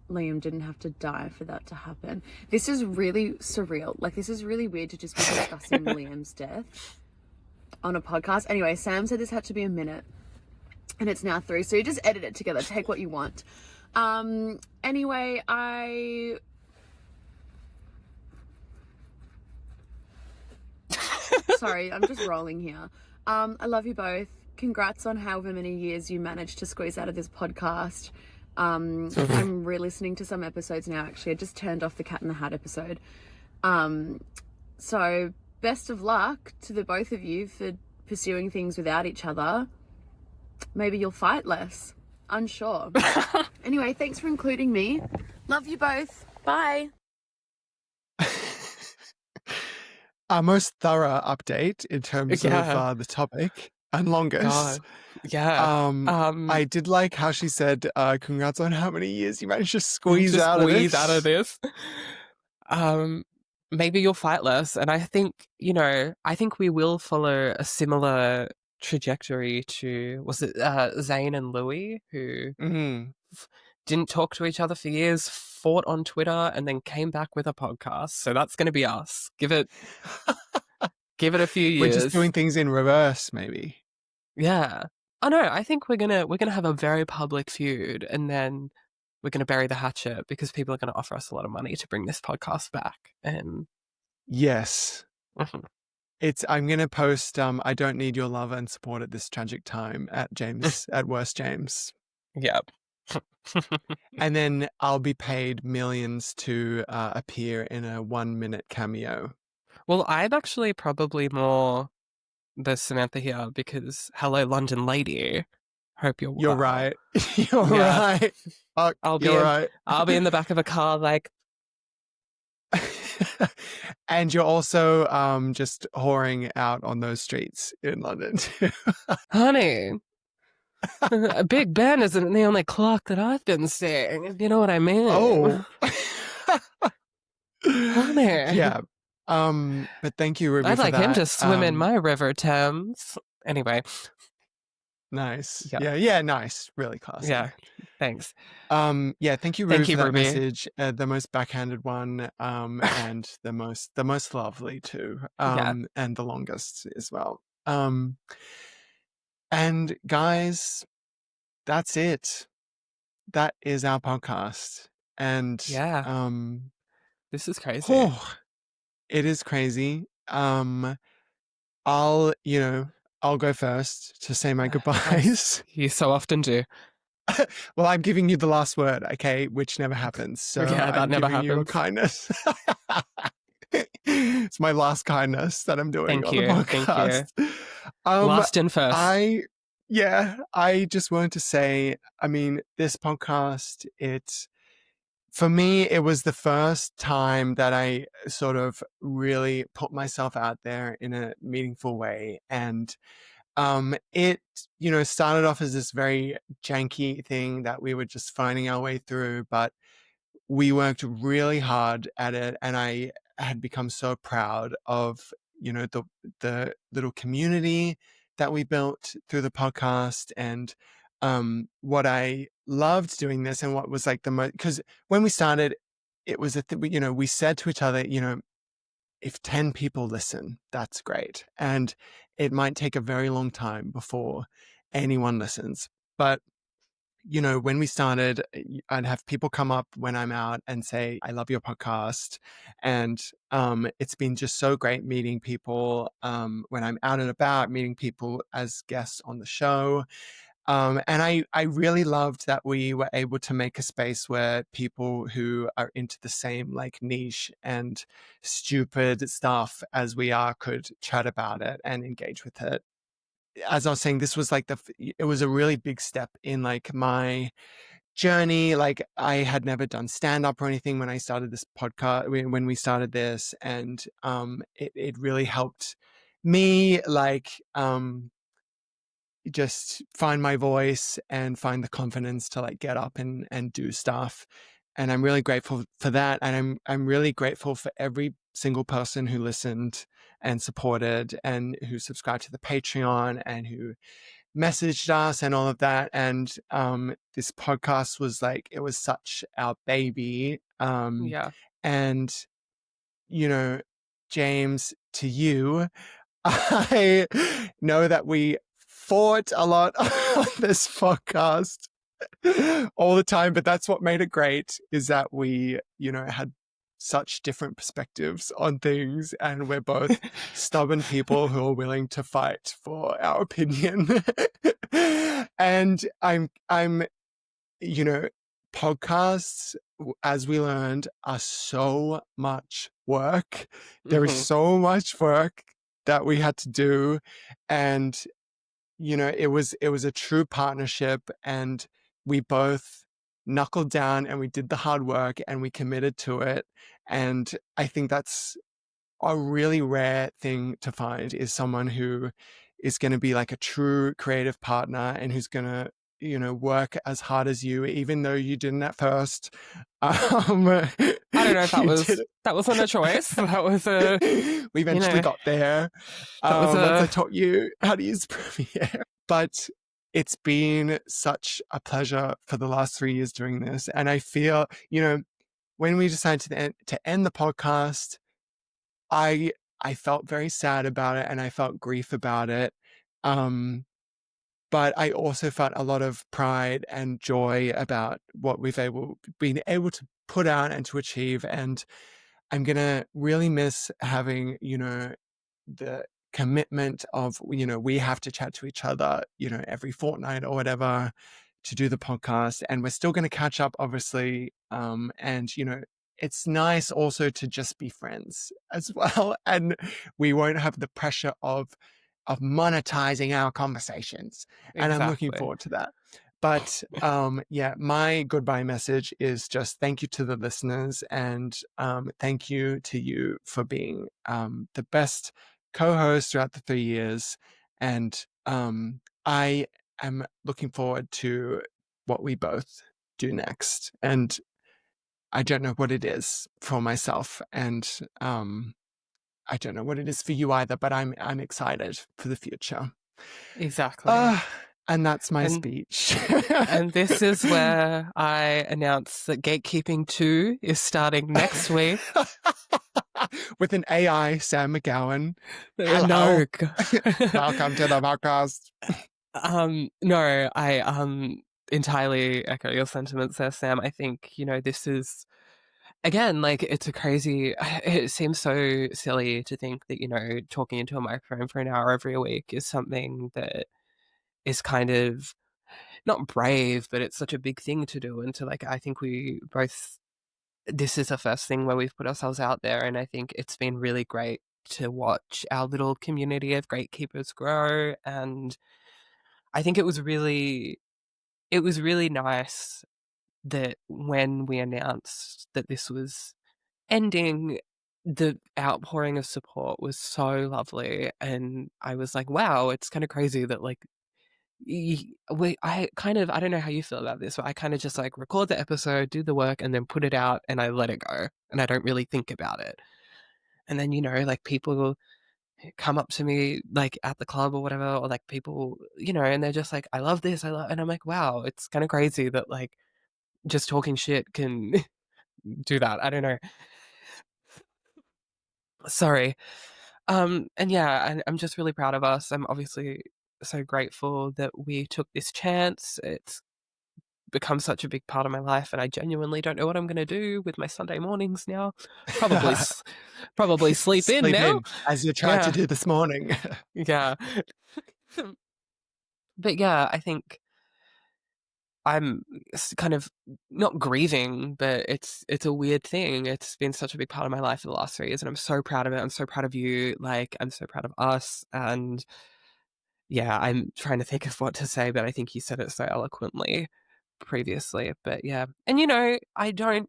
Liam didn't have to die for that to happen. This is really surreal. Like, this is really weird to just be discussing Liam's death on a podcast. Anyway, Sam said this had to be a minute, and it's now 3, so you just edit it together. Take what you want. Anyway, sorry, I'm just rolling here. I love you both. Congrats on however many years you managed to squeeze out of this podcast. I'm re-listening to some episodes now, actually. I just turned off the Cat in the Hat episode. So best of luck to the both of you for pursuing things without each other. Maybe you'll fight less. unsure. Anyway, thanks for including me. Love you both. Bye. Our most thorough update in terms of Yeah. the topic and longest. God. Yeah. I did like how she said, congrats on how many years you managed to squeeze just out of squeeze out of this. this. Maybe you'll fight less. And I think, I think we will follow a similar trajectory to, was it Zayn and Louis, who Mm. didn't talk to each other for years, fought on Twitter, and then came back with a podcast. So that's going to be us. Give it a few years. We're just doing things in reverse, maybe. Yeah. Oh no, I think we're gonna have a very public feud, and then we're gonna bury the hatchet because people are gonna offer us a lot of money to bring this podcast back. And Yes. Mhm. I'm gonna post I don't need your love and support at this tragic time at James at Worst James. Yep. And then I'll be paid millions to appear in a 1-minute cameo. Well, I'm actually probably more the Samantha here because hello, London lady. Hope you're well. You're right. You're Yeah. right. I'll be You're in, right. I'll be in the back of a car like, And you're also just whoring out on those streets in London too. honey, Big Ben isn't the only clock that I've been seeing. If you know what I mean. Oh. Honey. Yeah. But thank you, Ruby, I'd for like that. him to swim in my River Thames. Anyway. Nice. Yeah. Yeah, nice. Really classy. Yeah. Thanks. Yeah, thank you, Ruby, Thank you, for that Ruby. message. The most backhanded one, and the most lovely too. Yeah. And the longest as well. And guys, that's it. That is our podcast. And Yeah. This is crazy. It is crazy. I'll go first to say my goodbyes. You so often do. Well, I'm giving you the last word, okay, which never happens. So Yeah, that I'm never giving you a happens. kindness. It's my last kindness that I'm doing Thank on you. the Thank podcast. you. Last and first. I just wanted to say, I mean, this podcast, for me, it was the first time that I sort of really put myself out there in a meaningful way. And it, started off as this very janky thing that we were just finding our way through, but we worked really hard at it. And I had become so proud of, the little community that we built through the podcast. And what I loved doing this and what was like the most, because when we started, it was we said to each other, if 10 people listen, that's great. And it might take a very long time before anyone listens. But, when we started, I'd have people come up when I'm out and say, I love your podcast. And it's been just so great meeting people when I'm out and about, meeting people as guests on the show. And I really loved that we were able to make a space where people who are into the same like niche and stupid stuff as we are could chat about it and engage with it. As I was saying, this was like it was a really big step in like my journey. Like I had never done stand up or anything when I started this podcast, when we started this. And it really helped me just find my voice and find the confidence to like get up and do stuff. And I'm really grateful for that. And I'm really grateful for every single person who listened and supported and who subscribed to the Patreon and who messaged us and all of that. And this podcast was like, it was such our baby. Yeah. And, James, to you, I know that we fought a lot on this podcast all the time, but that's what made it great, is that we, had such different perspectives on things, and we're both stubborn people who are willing to fight for our opinion. And I'm podcasts, as we learned, are so much work. There is so much work that we had to do. And, it was a true partnership. And we both knuckled down and we did the hard work and we committed to it. And I think that's a really rare thing to find, is someone who is going to be like a true creative partner and who's going to, you know, work as hard as you, even though you didn't at first. I don't know if You did it. that wasn't a choice. That was a, We eventually got there. that was Once I a, taught you how to use Premiere. But it's been such a pleasure for the last 3 years doing this. And I feel, you know, when we decided to end the podcast, I felt very sad about it and I felt grief about it. But I also felt a lot of pride and joy about what been able to put out and to achieve. And I'm gonna really miss having, you know, the commitment of, you know, we have to chat to each other, you know, every fortnight or whatever to do the podcast. And we're still going to catch up, obviously. And, you know, it's nice also to just be friends as well. And we won't have the pressure of monetizing our conversations. And I'm looking exactly. forward to that. But yeah, my goodbye message is just thank you to the listeners, and thank you to you for being the best co-host throughout the 3 years. And I am looking forward to what we both do next. And I don't know what it is for myself, and I don't know what it is for you either, but I'm excited for the future. Exactly. And that's my And- speech. And this is where I announce that Gatekeeping 2 is starting next week. With an AI Sam McGowan. No. Welcome to the podcast. No, I entirely echo your sentiments there, Sam. I think, you know, this is, again, like, it seems so silly to think that, you know, talking into a microphone for an hour every week is something that is kind of not brave, but it's such a big thing to do. And to, like, I think this is the first thing where we've put ourselves out there. And I think it's been really great to watch our little community of gatekeepers grow. And I think it was really nice that when we announced that this was ending, the outpouring of support was so lovely. And I was like, wow, it's kind of crazy that, like, I don't know how you feel about this, but I kind of just like record the episode, do the work, and then put it out, and I let it go, and I don't really think about it. And then, you know, like, people come up to me like at the club or whatever, or like people, you know, and they're just like, I love this, and I'm like, wow, it's kind of crazy that, like, just talking shit can do that. I don't know. Sorry. And yeah, I'm just really proud of us. I'm obviously so grateful that we took this chance. It's become such a big part of my life, and I genuinely don't know what I'm going to do with my Sunday mornings now. Probably sleep in now. As you tried to do this morning. Yeah. But yeah, I think I'm kind of not grieving, but it's a weird thing. It's been such a big part of my life for the last 3 years, and I'm so proud of it. I'm so proud of you. Like, I'm so proud of us. And yeah, I'm trying to think of what to say, but I think you said it so eloquently previously. But yeah. And, you know, I don't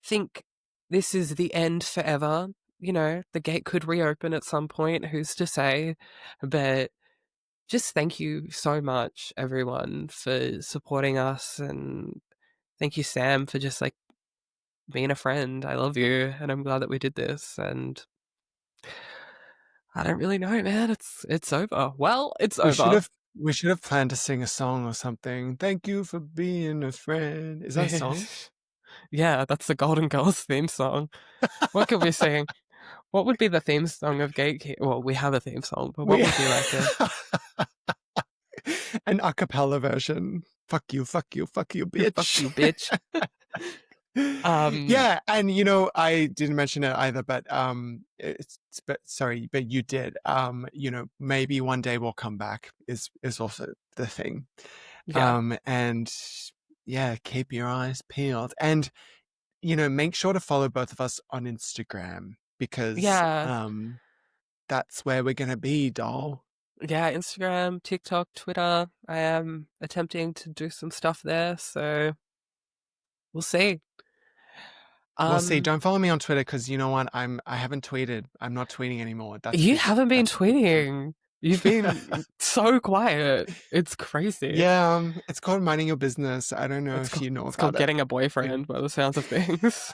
think this is the end forever. You know, the gate could reopen at some point. Who's to say? But just thank you so much, everyone, for supporting us. And thank you, Sam, for just, like, being a friend. I love you, and I'm glad that we did this. And I don't really know, man. It's over. Well, it's over. We should have planned to sing a song or something. Thank you for being a friend. Is that a song? Yeah, that's the Golden Girls theme song. What could we sing? What would be the theme song of Gatekeeping? Well, we have a theme song, but what would be like an a cappella version? Fuck you, fuck you, fuck you, bitch. Fuck you, bitch. Yeah, and you know, I didn't mention it either, but sorry, but you did. You know, maybe one day we'll come back is also the thing. Yeah. And yeah, keep your eyes peeled, and you know, make sure to follow both of us on Instagram, because Yeah. that's where we're gonna be, doll. Yeah, Instagram, TikTok, Twitter. I am attempting to do some stuff there, so we'll see. We'll see. Um, Don't follow me on Twitter because you know what? I haven't tweeted. I'm not tweeting anymore. you haven't been That's a big thing. tweeting. You've been so quiet. It's crazy. Yeah, it's called minding your business. I don't know if you know It's called about it. getting a boyfriend by the sounds of things.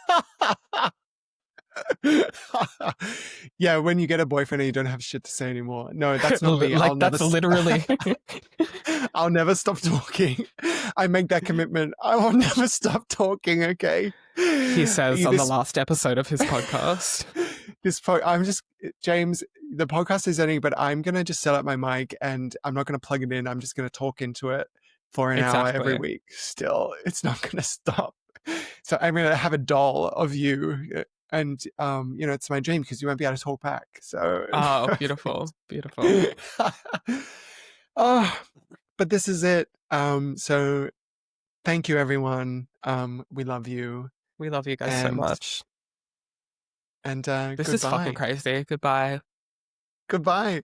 Yeah, when you get a boyfriend and you don't have shit to say anymore. No, that's not me. Like that's literally. I'll never stop talking. I make that commitment. I will never stop talking, okay? He says on the This last episode of his podcast. I'm just James, the podcast is ending, but I'm gonna just set up my mic and I'm not gonna plug it in. I'm just gonna talk into it for an hour every Exactly. week. Still, it's not gonna stop. So I'm gonna have a doll of you, and you know, it's my dream because you won't be able to talk back. So Oh, beautiful, beautiful. Oh, but this is it. So thank you, everyone. We love you. We love you guys so much. And This goodbye. is fucking crazy. Goodbye. Goodbye.